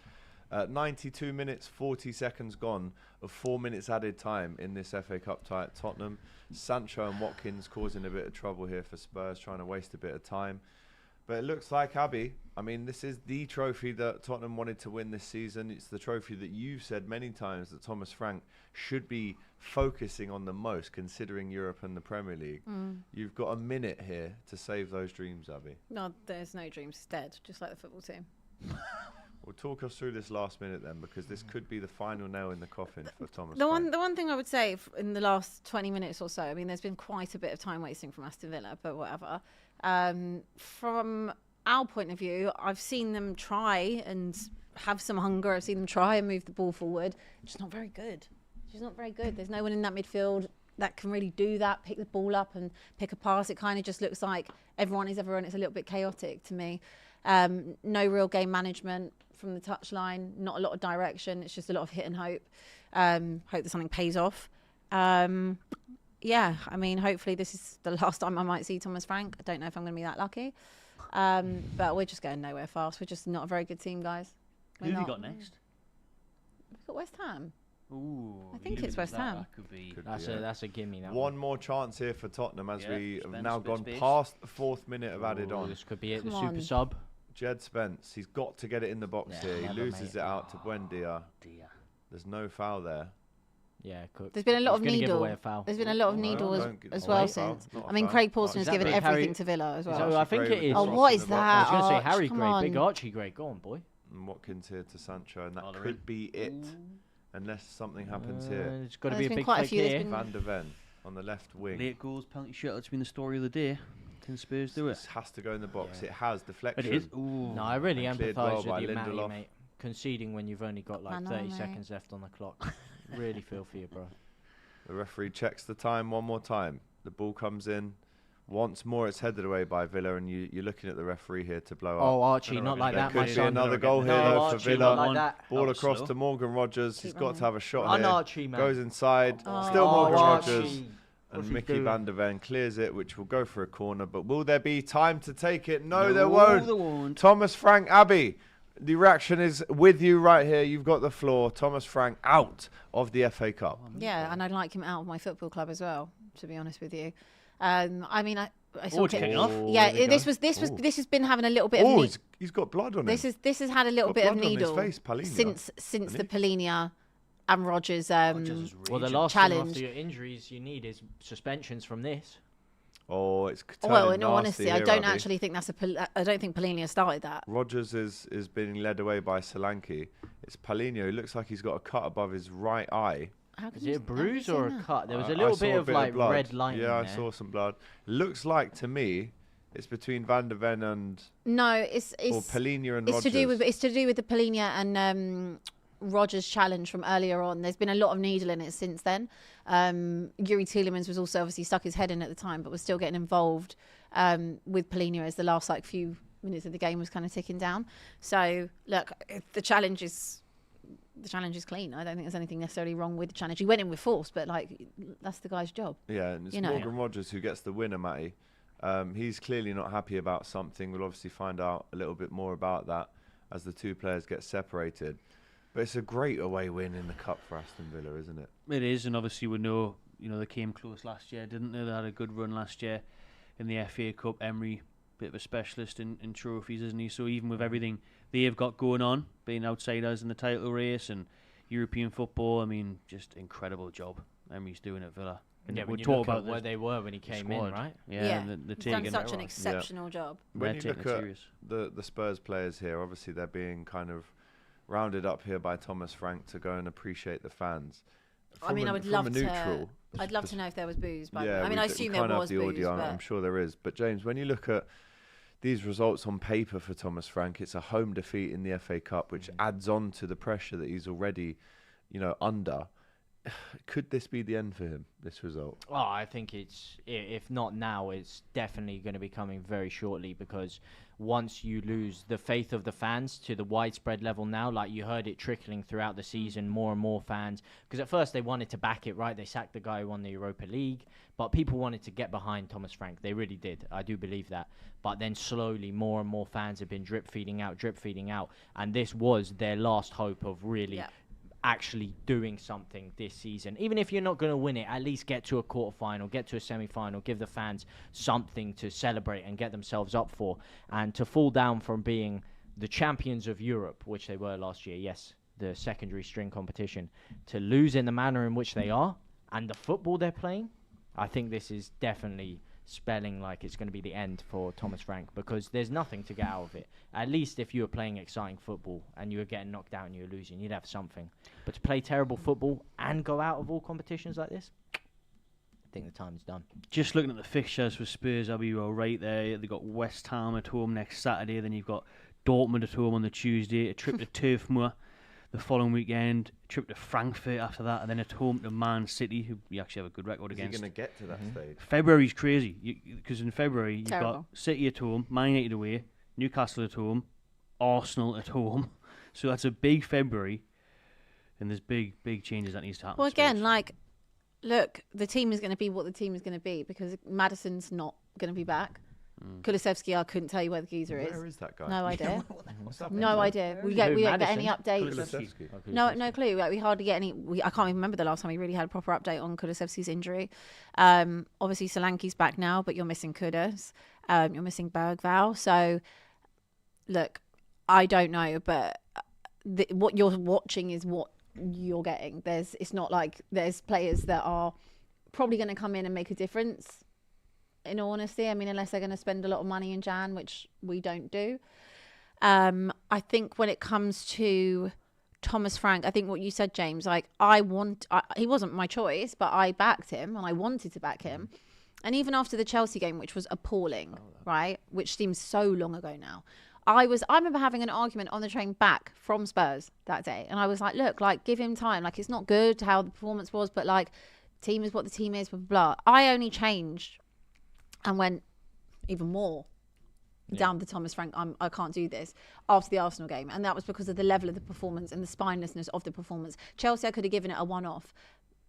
92 minutes, 40 seconds gone of 4 minutes added time in this FA Cup tie at Tottenham. Sancho and Watkins causing a bit of trouble here for Spurs, trying to waste a bit of time. But it looks like, Abbi, I mean, this is the trophy that Tottenham wanted to win this season. It's the trophy that you've said many times that Thomas Frank should be focusing on the most, considering Europe and the Premier League. You've got a minute here to save those dreams, Abbi. No, there's no dreams. It's dead, just like the football team. Well, talk us through this last minute then, because this could be the final nail in the coffin for Thomas The Frank. one thing I would say in the last 20 minutes or so, I mean, there's been quite a bit of time wasting from Aston Villa, but whatever. From our point of view, I've seen them try and have some hunger. I've seen them try and move the ball forward. Just not very good. Just not very good. There's no one in that midfield that can really do that, pick the ball up and pick a pass. It kind of just looks like everyone is everyone. It's a little bit chaotic to me. No real game management from the touchline. Not a lot of direction. It's just a lot of hit and hope. Hope that something pays off. Yeah, I mean, hopefully this is the last time I might see Thomas Frank. I don't know if I'm going to be that lucky. But we're just going nowhere fast. We're just not a very good team, guys. Who have you got next? We've got West Ham. Ooh, I think it's West Ham. That could be. That's a gimme. That One more chance here for Tottenham as we have Spence, now bit gone space. past the 4th minute of added Ooh, on. This could be it. Come The on. super sub. Jed Spence, he's got to get it in the box Yeah, here. He never, loses mate. it out to Buendia. Dear. There's no foul there. Yeah, cook. There's been a lot of He's gonna give needle. away a foul. There's been a lot of No, needle don't give as away well a foul. since. Not a I mean, foul. Craig Pawson Oh, has is given that everything Harry- to Villa as So well. I think it is. Oh, what is in the that? I was going to say Arch, Harry come Gray, big on. Archie Gray. Go on, boy. And Watkins here to Sancho, and that Oh, they're could in. be it, unless something happens here. It's got to There's be a been big quite a flick few, there's here. been- Van der Ven on the left wing. Late goals, penalty shootout. It's been the story of the day. Can Spurs do it? This has to go in the box. Yeah. It has It deflection. is. Ooh. No, I really And cleared well empathise by with you, Matty, Lindelof. mate. Conceding when you've only got like I know, 30 mate. seconds left on the clock. Really feel for you, bro. The referee checks the time one more time. The ball comes in. Once more, it's headed away by Villa, and you're looking at the referee here to blow Oh, up. Archie, not like There that, my could be son. another goal here, No, though, Archie, for not Villa. like that. Ball That was across slow. to Morgan Rogers. He's Keep got to have a shot On here. Archie, man. Goes inside. Oh. Still Morgan Archie. Rogers. What's And he Mickey doing? van der Ven clears it, which will go for a corner. But will there be time to take it? No, there There won't. won't. Thomas Frank, Abbi, the reaction is with you right here. You've got the floor. Thomas Frank out of the FA Cup. Yeah, and I'd like him out of my football club as well, to be honest with you. I mean, I saw it's kicking off. Yeah, There we this go. was Ooh. this has been having a little bit of Oh, need. he's got blood on him. This has had a little Got bit of blood on his needle face, Palhinia, since hasn't the he? Palhinia and Rogers. Rogers is Well, the raging. last thing Challenge. after your injuries you need is suspensions from this. Oh, it's Well, turning in all nasty honesty, I here, don't Abbi. actually think that's I don't think Palhinia started that. Rogers is being led away by Solanke. It's Palhinio. He looks like he's got a cut above his right eye. How can Is you- it a how have you bruise seen or a that? cut? There was I a little saw bit of like blood. red line. Yeah, I there. saw some blood. Looks like to me it's between Van der Ven and No, it's or Palhinia and it's Rogers. to do with the Palhinia and Rogers challenge from earlier on. There's been a lot of needle in it since then. Yuri Tielemans was also obviously stuck his head in at the time, but was still getting involved with Palhinia as the last like few minutes of the game was kind of ticking down. So look, the challenge is clean. I don't think there's anything necessarily wrong with the challenge. He went in with force, but like that's the guy's job. Yeah, and it's you know. Morgan Rogers who gets the winner, Matty. He's clearly not happy about something. We'll obviously find out a little bit more about that as the two players get separated. But it's a great away win in the cup for Aston Villa, isn't it? It is, and obviously we know, they came close last year, didn't they? They had a good run last year in the FA Cup. Emery, bit of a specialist in trophies, isn't he? So even with everything they've got going on, being outsiders in the title race and European football, I mean, just incredible job Emery's doing at Villa. And Yeah, we'll when you talk look about at where they were when he the came in, squad. right? Yeah, they're He's done taking such an Yeah. exceptional job. When they're you taking look it at serious. the Spurs players here, obviously they're being kind of rounded up here by Thomas Frank to go and appreciate the fans. I mean, I would from love a to. neutral. I'd love to know if there was booze. But Yeah, I mean, I assume there was the booze. audio. But I'm sure there is. But James, when you look at these results on paper for Thomas Frank, it's a home defeat in the FA Cup, which adds on to the pressure that he's already, under. Could this be the end for him, this result? Oh, I think it's, if not now, it's definitely going to be coming very shortly, because once you lose the faith of the fans to the widespread level now, like you heard it trickling throughout the season, more and more fans, because at first they wanted to back it, right? They sacked the guy who won the Europa League, but people wanted to get behind Thomas Frank. They really did. I do believe that. But then slowly more and more fans have been drip feeding out, and this was their last hope of really actually doing something this season. Even if you're not going to win it, at least get to a quarterfinal, get to a semi-final, give the fans something to celebrate and get themselves up for. And to fall down from being the champions of Europe, which they were last year, yes, the secondary string competition, to lose in the manner in which they are and the football they're playing, I think this is definitely spelling like it's going to be the end for Thomas Frank, because there's nothing to get out of it. At least if you were playing exciting football and you were getting knocked out and you were losing, you'd have something. But to play terrible football and go out of all competitions like this, I think the time's done. Just looking at the fixtures for Spurs, Abbi, you're right there. They've got West Ham at home next Saturday, then you've got Dortmund at home on the Tuesday, a trip to Turfmoor the following weekend, a trip to Frankfurt after that, and then at home to Man City, who you actually have a good record against. Is he going to get to that stage? February's crazy, because in February you've Terrible. got City at home, Man United away, Newcastle at home, Arsenal at home. So that's a big February, and there's big changes that needs to happen. well, again, look, the team is going to be what the team is going to be, because Maddison's not going to be back. Kulusevski, I couldn't tell you where the geezer is. Where is that guy? No idea. What's happening? No idea. We don't get any updates. Kulusevski. No clue. Like, we hardly get any. I can't even remember the last time we really had a proper update on Kulusevski's injury. Obviously, Solanke's back now, but you're missing Kudus. You're missing Bergvall. So, look, I don't know, but what you're watching is what you're getting. It's not like there's players that are probably going to come in and make a difference. In all honesty, I mean, unless they're going to spend a lot of money in Jan, which we don't do. I think when it comes to Thomas Frank, I think what you said, James, like he wasn't my choice, but I backed him and I wanted to back him. And even after the Chelsea game, which was appalling, right? Which seems so long ago now. I remember having an argument on the train back from Spurs that day. And I was like, look, like, give him time. Like, it's not good how the performance was, but like, team is what the team is, blah, blah, blah. I only changed and went even more down the Thomas Frank, I can't do this, after the Arsenal game. And that was because of the level of the performance and the spinelessness of the performance. Chelsea, I could have given it a one-off.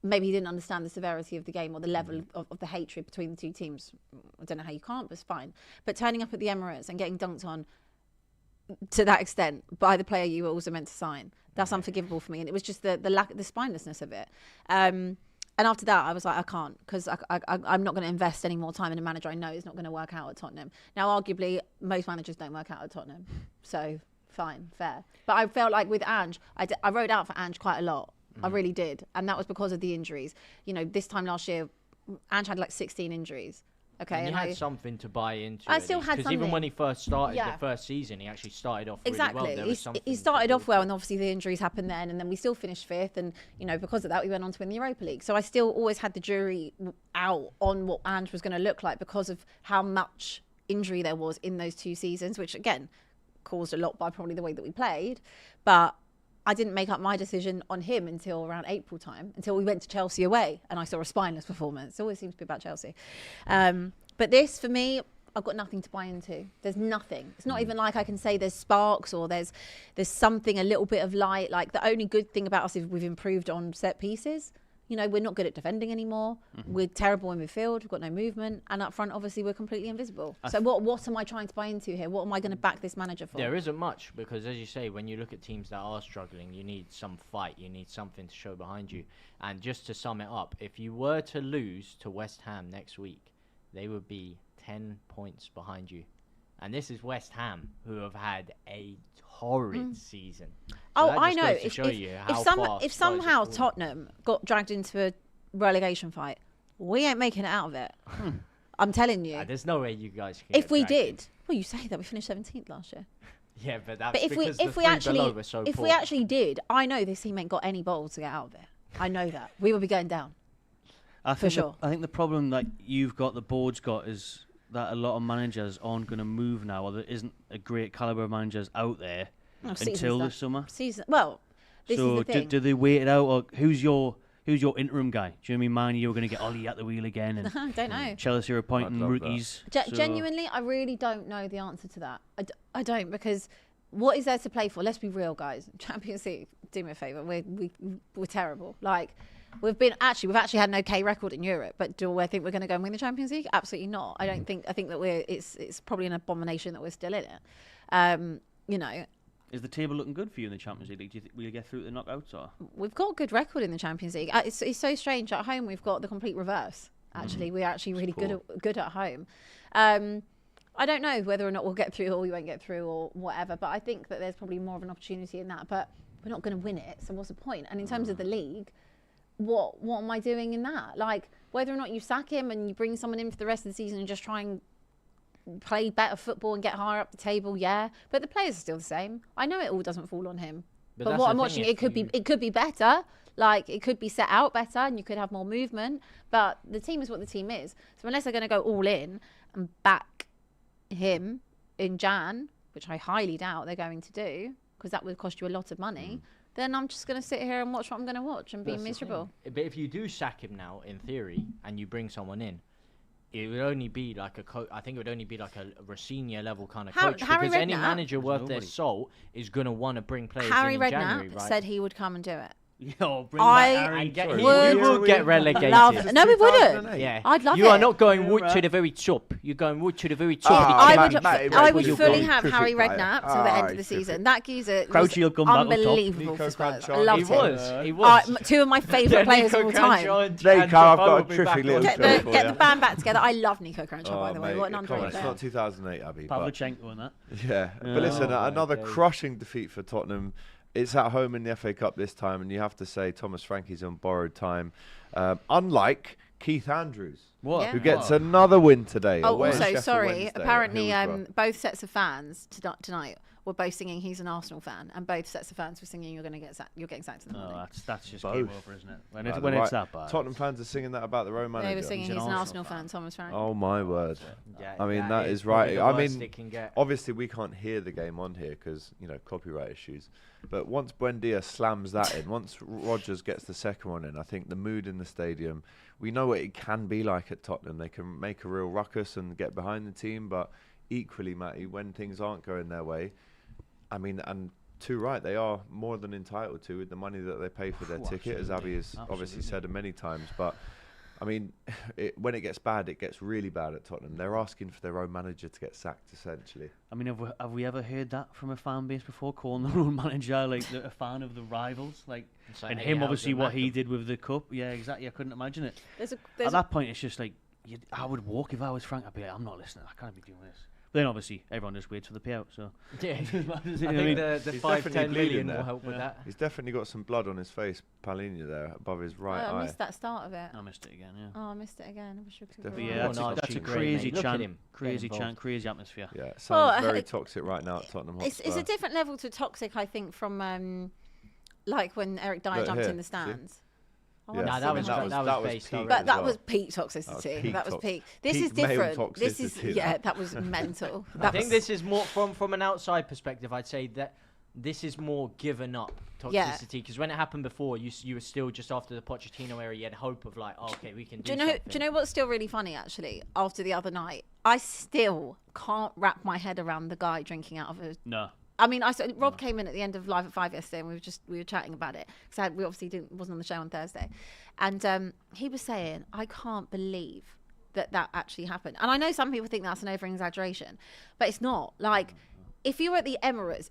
Maybe he didn't understand the severity of the game or the level of the hatred between the two teams. I don't know how you can't, but it's fine. But turning up at the Emirates and getting dunked on to that extent by the player you were also meant to sign, that's unforgivable for me. And it was just the lack, the spinelessness of it. And after that, I was like, I can't, because I'm not going to invest any more time in a manager I know is not going to work out at Tottenham. Now, arguably, most managers don't work out at Tottenham. So, fine, fair. But I felt like with Ange, I wrote out for Ange quite a lot. I really did. And that was because of the injuries. You know, this time last year, Ange had like 16 injuries. Okay, and he had something to buy into. I still had something. Because even when he first started the first season, he actually started off really well. There was he started off well, and obviously the injuries happened then, and then we still finished fifth, and you know, because of that, we went on to win the Europa League. So I still always had the jury out on what Ange was going to look like because of how much injury there was in those two seasons, which again caused a lot by probably the way that we played, but I didn't make up my decision on him until around April time, until we went to Chelsea away and I saw a spineless performance. It always seems to be about Chelsea. But this, for me, I've got nothing to buy into. There's nothing. It's not even like I can say there's sparks or there's something, a little bit of light. Like, the only good thing about us is we've improved on set pieces. You know, we're not good at defending anymore. We're terrible in midfield. We've got no movement. And up front, obviously, we're completely invisible. So what am I trying to buy into here? What am I going to back this manager for? There isn't much, because as you say, when you look at teams that are struggling, you need some fight. You need something to show behind you. And just to sum it up, if you were to lose to West Ham next week, they would be 10 points behind you. And this is West Ham, who have had a horrid season. So I know. If somehow fallen. Tottenham got dragged into a relegation fight, we ain't making it out of it. I'm telling you. There's no way you guys can. If we did, well, you say that we finished 17th last year. Yeah, but that's But if we actually did, I know this team ain't got any balls to get out of it. I know that. We will be going down. I think sure. I think the problem that you've got, the board's got, is that a lot of managers aren't going to move now, or there isn't a great caliber of managers out there until the summer. Well, this is So the thing. do they wait it out, or who's your interim guy? Do you know what I mean? Man, you're going to get Ollie at the wheel again, and I don't know. Chelsea are appointing love rookies. Genuinely, I really don't know the answer to that. I don't, because what is there to play for? Let's be real, guys. Champions League, do me a favour. We're terrible. Like, we've actually had an okay record in Europe, but do I think we're going to go and win the Champions League? Absolutely not. I think that it's probably an abomination that we're still in it. You know, Is the table looking good for you in the Champions League? Do you think will you get through the knockouts, or? we've got a good record in the Champions League. It's so strange. At home, we've got the complete reverse. Actually, we're actually really good at home. I don't know whether or not we'll get through or we won't get through or whatever, but I think that there's probably more of an opportunity in that. But we're not going to win it, so what's the point? And in terms of the league, what am I doing in that? Like, whether or not you sack him and you bring someone in for the rest of the season and just try and play better football and get higher up the table, yeah. But the players are still the same. I know it all doesn't fall on him. But what I'm watching, it could be better. Like, it could be set out better and you could have more movement. But the team is what the team is. So unless they're going to go all in and back him in Jan, which I highly doubt they're going to do, because that would cost you a lot of money, then I'm just going to sit here and watch what I'm going to watch and be miserable. But if you do sack him now, in theory, and you bring someone in, it would only be like I think it would only be like a senior level kind of coach, because any manager worth their salt is going to want to bring players Harry in Redknapp January, said he would come and do it. Yo, bring back Harry. He will get relegated. No, we wouldn't. Yeah, I'd love it. You are not going to the very top. You're going to the very top. I would fully have Harry Redknapp till the end of the season. That geezer was unbelievable for Spurs. I loved him. He was. Two of my favourite players of all time. Nico, I've got a terrific little Get story for the you. band back together. I love Nico Cranchard, by the way. What an Come on, underrated it's player. not 2008, Abby. but- Pavlyuchenko and that. Yeah, but listen, another crushing defeat for Tottenham. It's at home in the FA Cup this time, and you have to say Thomas Frankie's on borrowed time. Unlike Keith Andrews, Yeah. who gets another win today. Oh, away at also, Sheffield sorry. Wednesday at Apparently, Hillsborough. both sets of fans tonight were both singing "He's an Arsenal fan," and both sets of fans were singing "You're going to get sacked. You're getting sacked in the morning." Oh, that's just Both. game over, isn't it? When Right, it's that bad. Tottenham fans are singing that about their own manager. They were singing He's "He's an an Arsenal Arsenal fan." Thomas Frank. Oh my word! Yeah, I mean, that is probably right. the I worst mean, it can get. obviously we can't hear the game on here because copyright issues. But once Buendia slams that in, once Rodgers gets the second one in, I think the mood in the stadium, we know what it can be like at Tottenham. They can make a real ruckus and get behind the team, but equally, Matty, when things aren't going their way, I mean, and too right, they are more than entitled to with the money that they pay for their ticket, as Abby has obviously said many times. But I mean, when it gets bad, it gets really bad at Tottenham. They're asking for their own manager to get sacked, essentially. I mean, have we ever heard that from a fan base before, calling their own manager like a fan of the rivals? Like, and him obviously what he did with the cup. Yeah, exactly. I couldn't imagine it. At that point, it's just like I would walk if I was Frank. I'd be like, I'm not listening. I can't be doing this. But then obviously everyone just waits for the payout. So Yeah, I think the He's 5-10 definitely bleeding million there. will help with that. He's definitely got some blood on his face, Palhinia, there above his right I eye. missed that start of it. I missed it again. Yeah. Oh, I missed it again. I wish we could. Definitely. But Yeah, yeah, Oh, that's a great, crazy mate. Look at chant, him. crazy Get chant, crazy atmosphere. Yeah, it Well, sounds very toxic right now at Tottenham Hotspur. It's a different level to toxic, I think, from like when Eric Dyer Look jumped here, in the stands. see? I Yeah. wanna Nah, see that was them. based peak on- But as that well. was peak That was toxicity. peak That was tox- peak. This peak is male different. This is toxicity, yeah. that. That was mental. I think this is more from an outside perspective. I'd say that this is more given up toxicity, because when it happened before, you were still just after the Pochettino era. You had hope of like, oh, okay, we can do something. Do you know what's still really funny actually? After the other night, I still can't wrap my head around the guy drinking out of a. No. I mean, Rob came in at the end of Live at 5 yesterday, and we were chatting about it because we obviously wasn't on the show on Thursday, and he was saying, I can't believe that actually happened. And I know some people think that's an over exaggeration, but it's not. Like, if you were at the Emirates,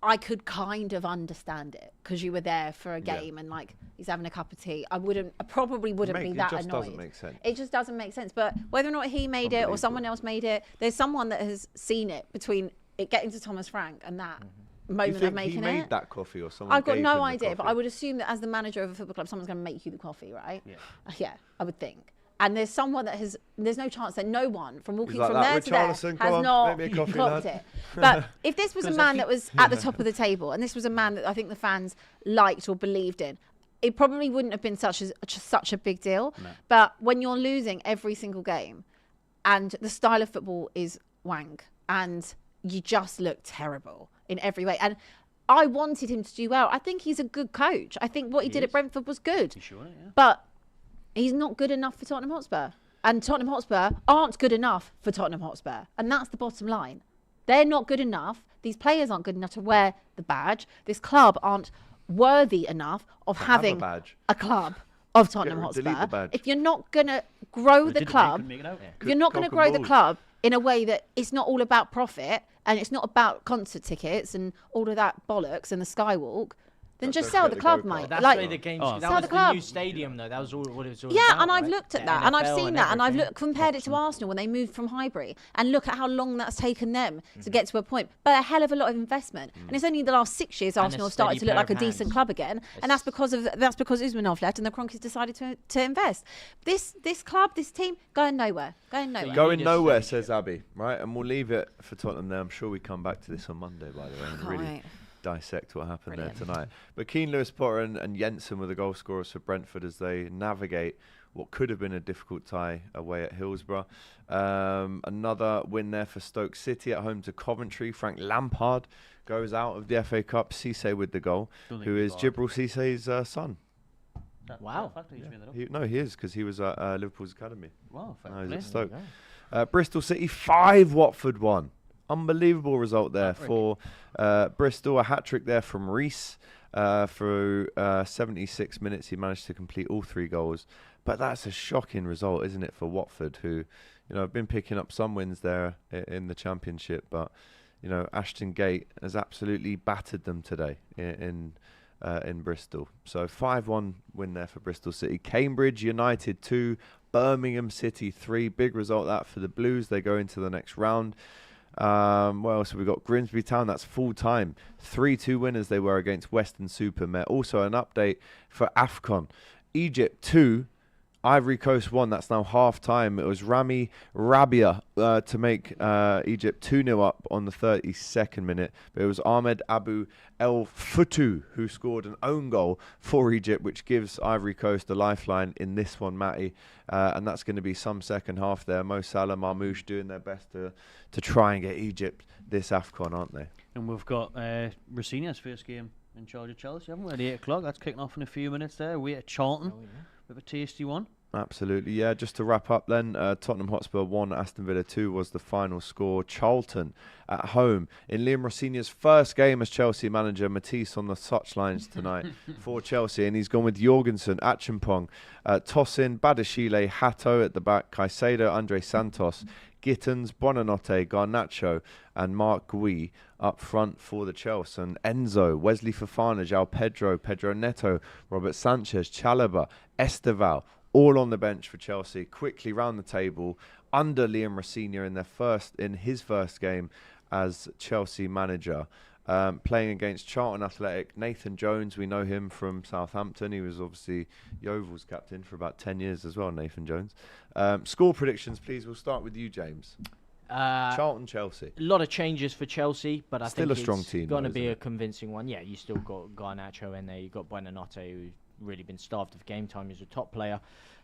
I could kind of understand it because you were there for a game and like he's having a cup of tea. I probably wouldn't be that annoyed. It just doesn't make sense. It just doesn't make sense. But whether or not he made it or someone else made it, there's someone that has seen it between it getting to Thomas Frank and that moment of making he it. made that coffee or someone? I've got gave no him the idea, but coffee? I would assume that as the manager of a football club, someone's going to make you the coffee, right? Yeah. Yeah, I would think. And there's someone that there's no chance that no one from walking like from that, there to there Richarlison, has come on, not make me a coffee, clocked lad. it. But if this was a man that was at the top of the table, and this was a man that I think the fans liked or believed in, it probably wouldn't have been such a big deal. No. But when you're losing every single game, and the style of football is wank, and you just look terrible in every way, and I wanted him to do well. I think he's a good coach. I think what he did at Brentford was good. You sure? Yeah. But he's not good enough for Tottenham Hotspur. And Tottenham Hotspur aren't good enough for Tottenham Hotspur. And that's the bottom line. They're not good enough. These players aren't good enough to wear the badge. This club aren't worthy enough of having a club of Tottenham Hotspur. If you're not going to grow the club, if you're not going to grow the club in a way that it's not all about profit and it's not about concert tickets and all of that bollocks and the skywalk, then just sell the club, mate. That's like, where the game's sell that was the the club. new stadium, though. That was all what it was all Yeah, about, and I've right? looked at The that, and I've NFL seen and that, and I've everything. compared it to Arsenal when they moved from Highbury, and look at how long that's taken them to get to a point. But a hell of a lot of investment, and it's only the last 6 years And a Arsenal have started to steady look like pair a of decent hands. club again, and that's because Usmanov left, and the Kroenkes decided to invest. This club, this team, going nowhere. Going need a nowhere, steady says Abby. Right, and we'll leave it for Tottenham there. I'm sure we come back to this on Monday, by the way, and Can't really wait. dissect what happened Brilliant. there tonight. But Keane, Lewis Potter and Jensen were the goal scorers for Brentford as they navigate what could have been a difficult tie away at Hillsborough. Another win there for Stoke City at home to Coventry. Frank Lampard goes out of the FA Cup. Cisse with the goal, who is Jibril Cisse's son. Wow. He is, because he was at Liverpool's academy. Wow, fair Now he's play. at Stoke. Bristol City 5, Watford 1. Unbelievable result there for Bristol. A hat-trick there from Reece. For 76 minutes, he managed to complete all 3 goals. But that's a shocking result, isn't it, for Watford, who, have been picking up some wins there in the Championship. But, Ashton Gate has absolutely battered them today in Bristol. So 5-1 win there for Bristol City. Cambridge United 2, Birmingham City 3. Big result that for the Blues. They go into the next round. What else have we got? Grimsby Town, that's full time. 3-2 winners they were against Western Supermet. Also an update for AFCON. Egypt 2, Ivory Coast 1. That's now half time. It was Rami Rabia to make Egypt 2-0 up on the 32nd minute. But it was Ahmed Abu El Futu who scored an own goal for Egypt, which gives Ivory Coast a lifeline in this one, Matty. And that's going to be some second half there. Mo Salah, Marmoush doing their best to try and get Egypt this AFCON, aren't they? And we've got Rossinia's first game in charge of Chelsea, haven't we? At 8 o'clock. That's kicking off in a few minutes there. We're at Charlton. With a tasty one. Absolutely, yeah. Just to wrap up then, Tottenham Hotspur 1, Aston Villa 2 was the final score. Charlton at home in Liam Rossinia's first game as Chelsea manager. Matisse on the touchlines tonight for Chelsea, and he's gone with Jorgensen, Achimpong, Tosin, Badashile, Hato at the back, Caicedo, Andre Santos, Gittins, Buonanotte, Garnacho and Mark Gui up front for the Chelsea. And Enzo, Wesley Fofana, João Pedro, Pedro Neto, Robert Sanchez, Chalobah, Esteval, all on the bench for Chelsea. Quickly round the table under Liam Rossinia in his first game as Chelsea manager. Playing against Charlton Athletic, Nathan Jones, we know him from Southampton. He was obviously Yeovil's captain for about 10 years as well, Nathan Jones. Score predictions, please. We'll start with you, James. Charlton, Chelsea. A lot of changes for Chelsea, but I Still think a strong it's team, going to though, be isn't a it? convincing one. Yeah, you still got Garnacho in there. You've got Buonanotte, who's really been starved of game time. He's a top player.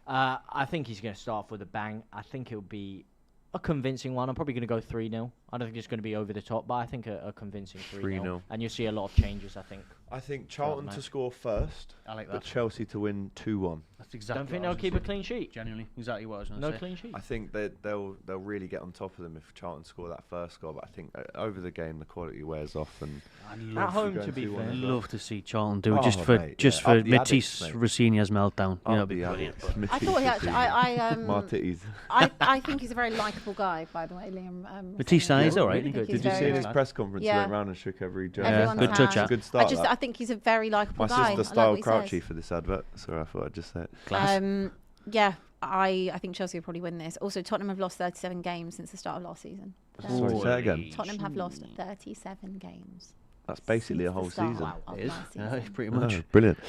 I think he's going to start off with a bang. I think it'll be a convincing one. I'm probably going to go 3-0. I don't think it's going to be over the top, but I think a convincing 3-0. 3-0. And you'll see a lot of changes, I think. I think Charlton to match. score first, I like but that. Chelsea to win 2-1. That's exactly. Don't think what I they'll was keep gonna a clean sheet. Genuinely, exactly what I was going to No say. clean sheet. I think that they'll really get on top of them if Charlton score that first goal. But I think over the game the quality wears off. And I'd At home, going to be 2-1 fair. I'd as well. love to see Charlton do it Oh, just for mate, yeah. Up the Matisse addicts, mate. Rossinia's meltdown. You know, it'd be Up the brilliant. addicts, I thought he actually, Martitties. I think he's a very likable guy, by the way, Liam. Matisse, Rossinia. he's all right. I think Good. he's Did you see in very his nice. press conference? He Yeah. went round and shook every joke. Everyone's good touch, hand. yeah. Good start. that. I think he's a very likable My guy. sister I style like what he Crouchy says. for this advert, so I thought I'd just say it. Class. Yeah, I think Chelsea will probably win this. Also, Tottenham have lost 37 games since the start of last season. Sorry, say that again. Tottenham have lost 37 games. That's basically a since the whole start season. of It is. last Yeah, season. pretty much. Oh, brilliant.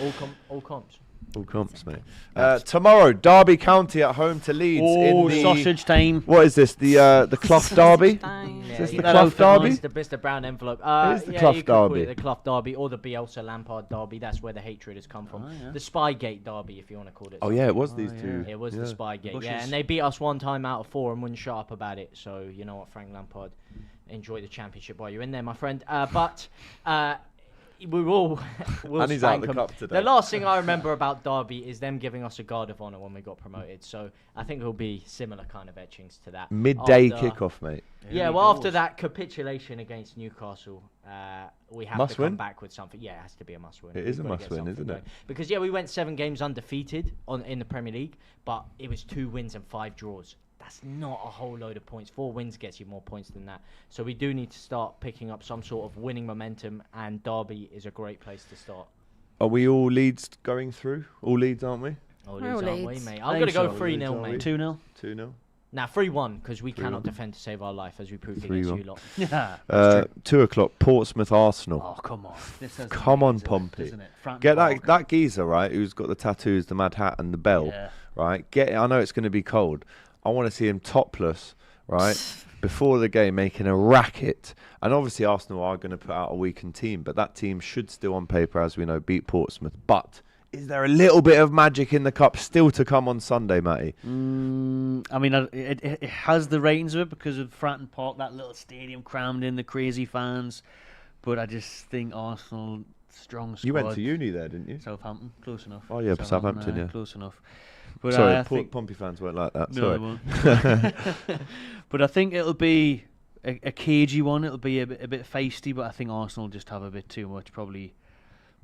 All comps. All comps, mate. Tomorrow, Derby County at home to Leeds. Oh, in the sausage time. What is this? The Clough Derby? Yeah, Is this you the can Clough open one, Derby? it's the Mr. Brown envelope. It is the yeah, Clough you could call Derby. it the Clough Derby or the Bielsa Lampard Derby. That's where the hatred has come from. Oh, yeah. The Spygate Derby, if you want to call it. Oh something. yeah, it was these Oh, two. It was the Spygate, Bushes. yeah, and they beat us 1 time out of 4 and wouldn't shut up about it. So you know what, Frank Lampard, enjoy the championship while you're in there, my friend. But we will. And he's out spank the 'em. cup today. The last thing I remember about Derby is them giving us a guard of honour when we got promoted. So I think it'll be similar kind of etchings to that. Midday After- kickoff, mate. Yeah, well, after that capitulation against Newcastle, we have Must to come win? back with something. Yeah, it has to be a must-win. It is a We've gotta get must-win, something isn't it? going. Because, yeah, we went 7 games undefeated in the Premier League, but it was 2 wins and 5 draws. That's not a whole load of points. 4 wins gets you more points than that. So we do need to start picking up some sort of winning momentum, and Derby is a great place to start. Are we all Leeds going through? All Leeds, aren't we? Oh, We're all Leeds, aren't we, Leeds. mate? I I'm going to think go so. 3-0, Leeds, mate. 2-0. 2-0. Nah, 3-1, because we 3-1. cannot defend to save our life, as we proved 3-1. against you lot. Yeah. 2 o'clock, Portsmouth, Arsenal. Oh, come on. This has Come the on, legs, Pompey. doesn't it? Fratton Get Park. that geezer, right, who's got the tattoos, the mad hat and the bell, Yeah. right? I know it's going to be cold. I want to see him topless, right, before the game, making a racket. And obviously Arsenal are going to put out a weakened team, but that team should still, on paper, as we know, beat Portsmouth. But is there a little bit of magic in the cup still to come on Sunday, Matty? I mean, it has the ratings of it because of Fratton Park, that little stadium crammed in, the crazy fans. But I just think Arsenal, strong squad. You went to uni there, didn't you? Southampton, close enough. Oh, yeah, Southampton, yeah. Close enough. But Sorry, I think, Pompey fans weren't like that. no, Sorry. they won't. But I think it'll be a cagey one. It'll be a bit feisty, but I think Arsenal just have a bit too much. Probably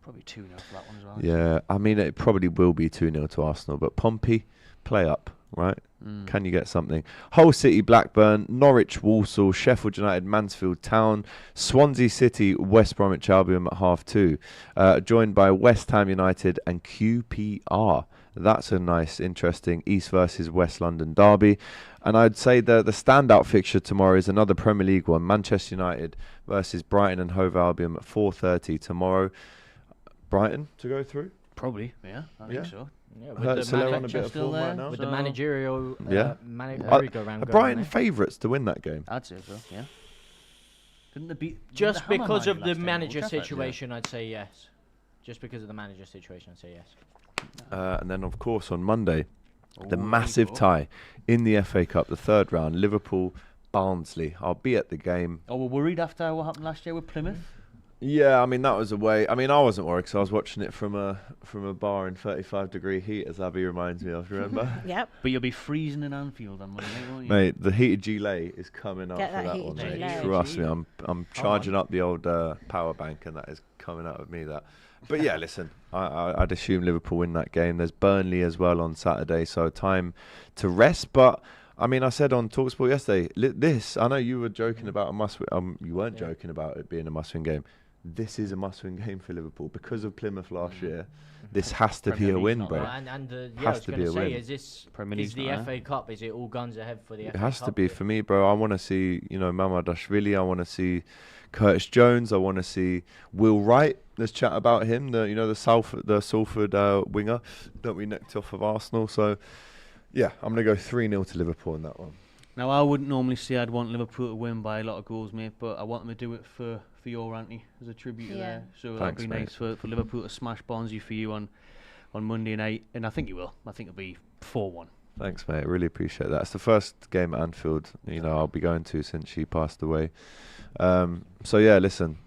2-0 for that one as well. Yeah, I mean, it probably will be 2-0 to Arsenal, but Pompey, play up, right? Can you get something? Hull City, Blackburn, Norwich, Walsall, Sheffield United, Mansfield Town, Swansea City, West Bromwich Albion at 2:30, joined by West Ham United and QPR. That's a nice, interesting East versus West London derby. And I'd say the standout fixture tomorrow is another Premier League one, Manchester United versus Brighton and Hove Albion at 4:30 tomorrow. Brighton to go through? Probably, yeah, I think so. Yeah, Hurtsler on a bit of still form right there. now. with So- the managerial Yeah. merry-go-round Are going Brighton on there. favourites to win that game? I'd say so, yeah. Didn't they beat... Just didn't they hammer because Man of U the last time at Old manager Trafford? situation, I'd say yes. Just because of the manager situation, I'd say yes. And then, of course, on Monday, Oh, the there you massive go. tie in the FA Cup, the 3rd round, Liverpool-Barnsley. I'll be at the game. Oh, we're worried after what happened last year with Plymouth? Yeah, I mean, that was away. I mean, I wasn't worried because I was watching it from a bar in 35-degree heat, as Abby reminds me of, remember? Yep. But you'll be freezing in Anfield on Monday, won't you? Mate, the heated gilet is coming up Get for that that heated one, mate. gilet. Trust me, I'm charging up the old power bank, and that is coming out of me, that. But yeah, listen, I'd assume Liverpool win that game. There's Burnley as well on Saturday, so time to rest. But I mean, I said on TalkSport yesterday, I know you were joking about a must-win. You weren't joking about it being a must-win game. This is a must-win game for Liverpool because of Plymouth last year. This has to be Premier a League's win, not bro. there. And I Has was to going be to a say, win. is this Premier is League's the not FA Cup? Is it all guns ahead for the It FA has Cup? to be for me, bro. I want to see, Mamadashvili. I want to see Curtis Jones. I want to see Will Wright. Let's chat about him. The Salford winger that we nicked off of Arsenal. So, yeah, I'm gonna go 3-0 to Liverpool in that one. Now, I wouldn't normally say I'd want Liverpool to win by a lot of goals, mate, but I want them to do it for your auntie as a tribute to Yeah. there. So Thanks, that'd be nice for Liverpool to smash Barnsley for you on Monday night, and I think you will. I think it'll be 4-1. Thanks, mate. I really appreciate that. It's the first game at Anfield, I'll be going to since she passed away. So yeah, listen,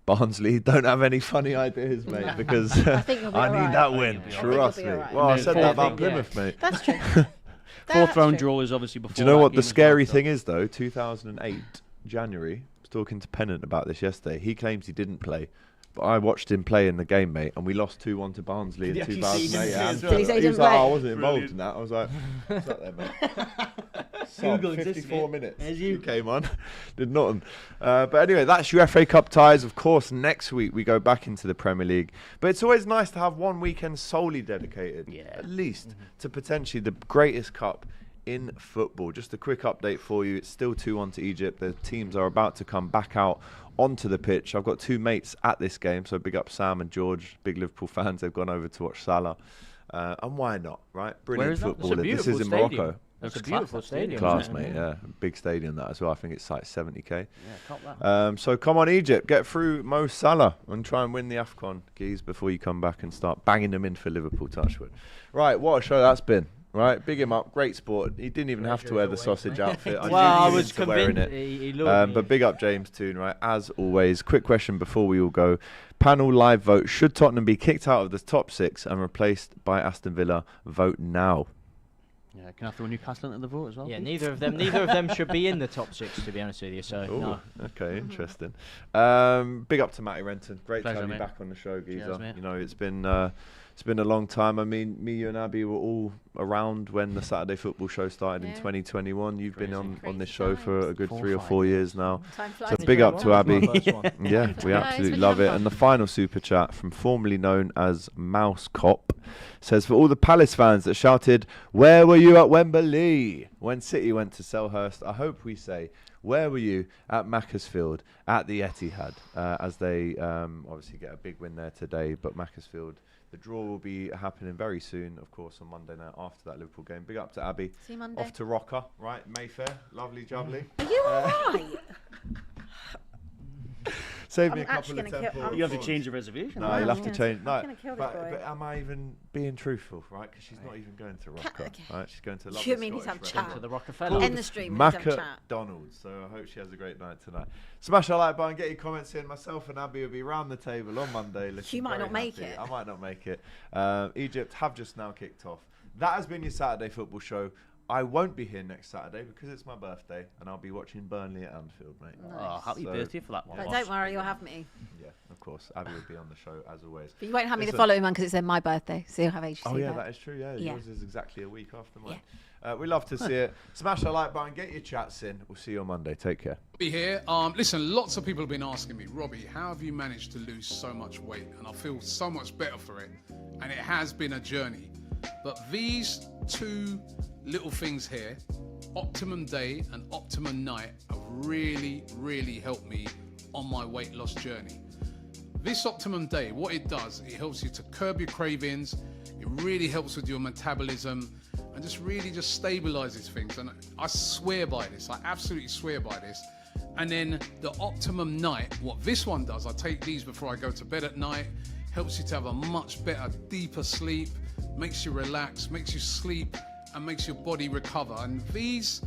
Barnsley don't have any funny ideas, mate, because I think you'll be I alright. need that win. I think you'll Trust be me. alright. Well, I And said then that fourth about thing, Plymouth, mate. That's true. Fourth That's round true. draw is obviously before. Do you know that what game the as scary well, so- thing is, though? 2008, January, I was talking to Pennant about this yesterday. He claims he didn't play, but I watched him play in the game, mate, and we lost 2-1 to Barnsley in Yeah, you 2008. see, And Did he say he he was didn't like, play? I wasn't involved in that. I was like, what's that there, mate? Sub, Google exists, 54 mate. minutes. There's You you. came on. Did nothing. But anyway, that's your FA Cup ties. Of course, next week we go back into the Premier League. But it's always nice to have one weekend solely dedicated, Yeah. at least, to potentially the greatest cup in football. Just a quick update for you. It's still 2-1 to Egypt. The teams are about to come back out onto the pitch. I've got two mates at this game, so big up Sam and George, big Liverpool fans. They've gone over to watch Salah. And why not, right? Brilliant football. This is in Morocco. It's a beautiful stadium. Class, isn't it? mate, yeah. Big stadium that as well. I think it's like 70k. Yeah, top that. So come on, Egypt, get through Mo Salah and try and win the AFCON, geez, before you come back and start banging them in for Liverpool, touchwood. Right, what a show that's been. Right, big him up, great sport. He didn't even have to wear the sausage outfit. I knew was he wearing convinced it. he looked. But big up James Toon, right? As always, quick question before we all go. Panel live vote. Should Tottenham be kicked out of the top 6 and replaced by Aston Villa? Vote now. Yeah, can I throw Newcastle into the vote as well? Yeah, please? neither of them should be in the top 6, to be honest with you. So Ooh, no. okay, interesting. Big up to Matty Renton. Great Pleasure, to have you mate. back on the show, geezer. Cheers, mate. You know, it's been a long time. I mean, me, you and Abby were all around when the Saturday Football Show started in Yeah. 2021. You've been on Crazy this show for a times. good 4 or 3 or 5 4 years. years now. Time flies. So when big you're up having to fun. Abby. First one. Yeah, we Yeah, absolutely it's love really it. fun. And the final super chat from formerly known as Mouse Cop says, for all the Palace fans that shouted, "Where were you at Wembley?" when City went to Selhurst, I hope we say, where were you at Macclesfield at the Etihad? As they obviously get a big win there today, but Macclesfield, the draw will be happening very soon, of course, on Monday night after that Liverpool game. Big up to Abby. See you Monday. Off to Rocker, right? Mayfair, lovely jubbly. Are you alright? Save me I'm a couple actually of gonna kill- temple. I'm- You have to change the reservation. No, Wow, you'll have to yes. change. I'm No, gonna kill this but boy. am I even being truthful, right? Because she's not even going to Rocker, Okay. right? She's going to lovely You mean he's Scottish have restaurant chat. To the Rockefeller. End the stream. Let's have a chat. McDonald's. So I hope she has a great night tonight. Smash that like button, get your comments in. Myself and Abby will be round the table on Monday. She might very not make happy. it. I might not make it. Egypt have just now kicked off. That has been your Saturday football show. I won't be here next Saturday because it's my birthday and I'll be watching Burnley at Anfield, mate. Oh, happy So- birthday for that one. But boss. don't worry, you'll have me. Yeah, of course. Abby will be on the show as always. But you won't have me the Listen. following one because it's then my birthday, so you'll have HC Oh yeah, back. that is true. Yeah, Yeah. yours is exactly a week after mine. We love to see it. Smash that like button, get your chats in. We'll see you on Monday. Take care. Be here. Listen, lots of people have been asking me, Robbie, how have you managed to lose so much weight? And I feel so much better for it. And it has been a journey. But these two little things here, Optimum Day and Optimum Night, have really, really helped me on my weight loss journey. This Optimum Day, what it does, it helps you to curb your cravings. It really helps with your metabolism and just really just stabilizes things. And I swear by this. I absolutely swear by this. And then the Optimum Night, what this one does, I take these before I go to bed at night, helps you to have a much better, deeper sleep, makes you relax, makes you sleep, and makes your body recover. And these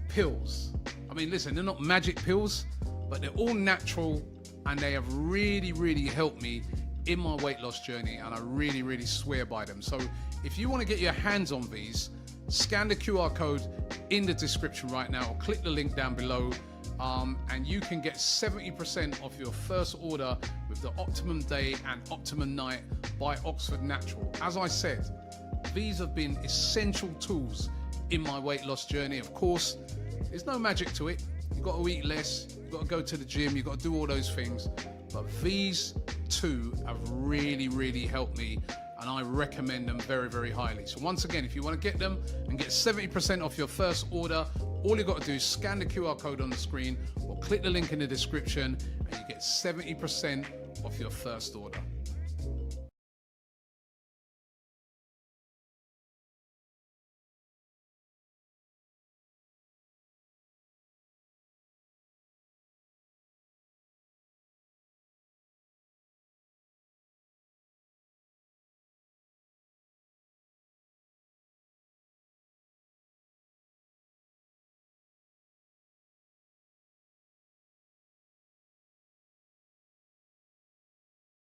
pills, I mean, listen, they're not magic pills, but they're all natural, and they have really, really helped me in my weight loss journey, and I really, really swear by them. So if you want to get your hands on these, scan the QR code in the description right now, or click the link down below, and you can get 70% off your first order with the Optimum Day and Optimum Night by Oxford Natural. As I said, these have been essential tools in my weight loss journey. Of course, there's no magic to it. You've got to eat less, you've got to go to the gym, you've got to do all those things. But these two have really, really helped me, and I recommend them very, very highly. So once again, if you want to get them and get 70% off your first order, all you've got to do is scan the QR code on the screen or click the link in the description, and you get 70% off your first order.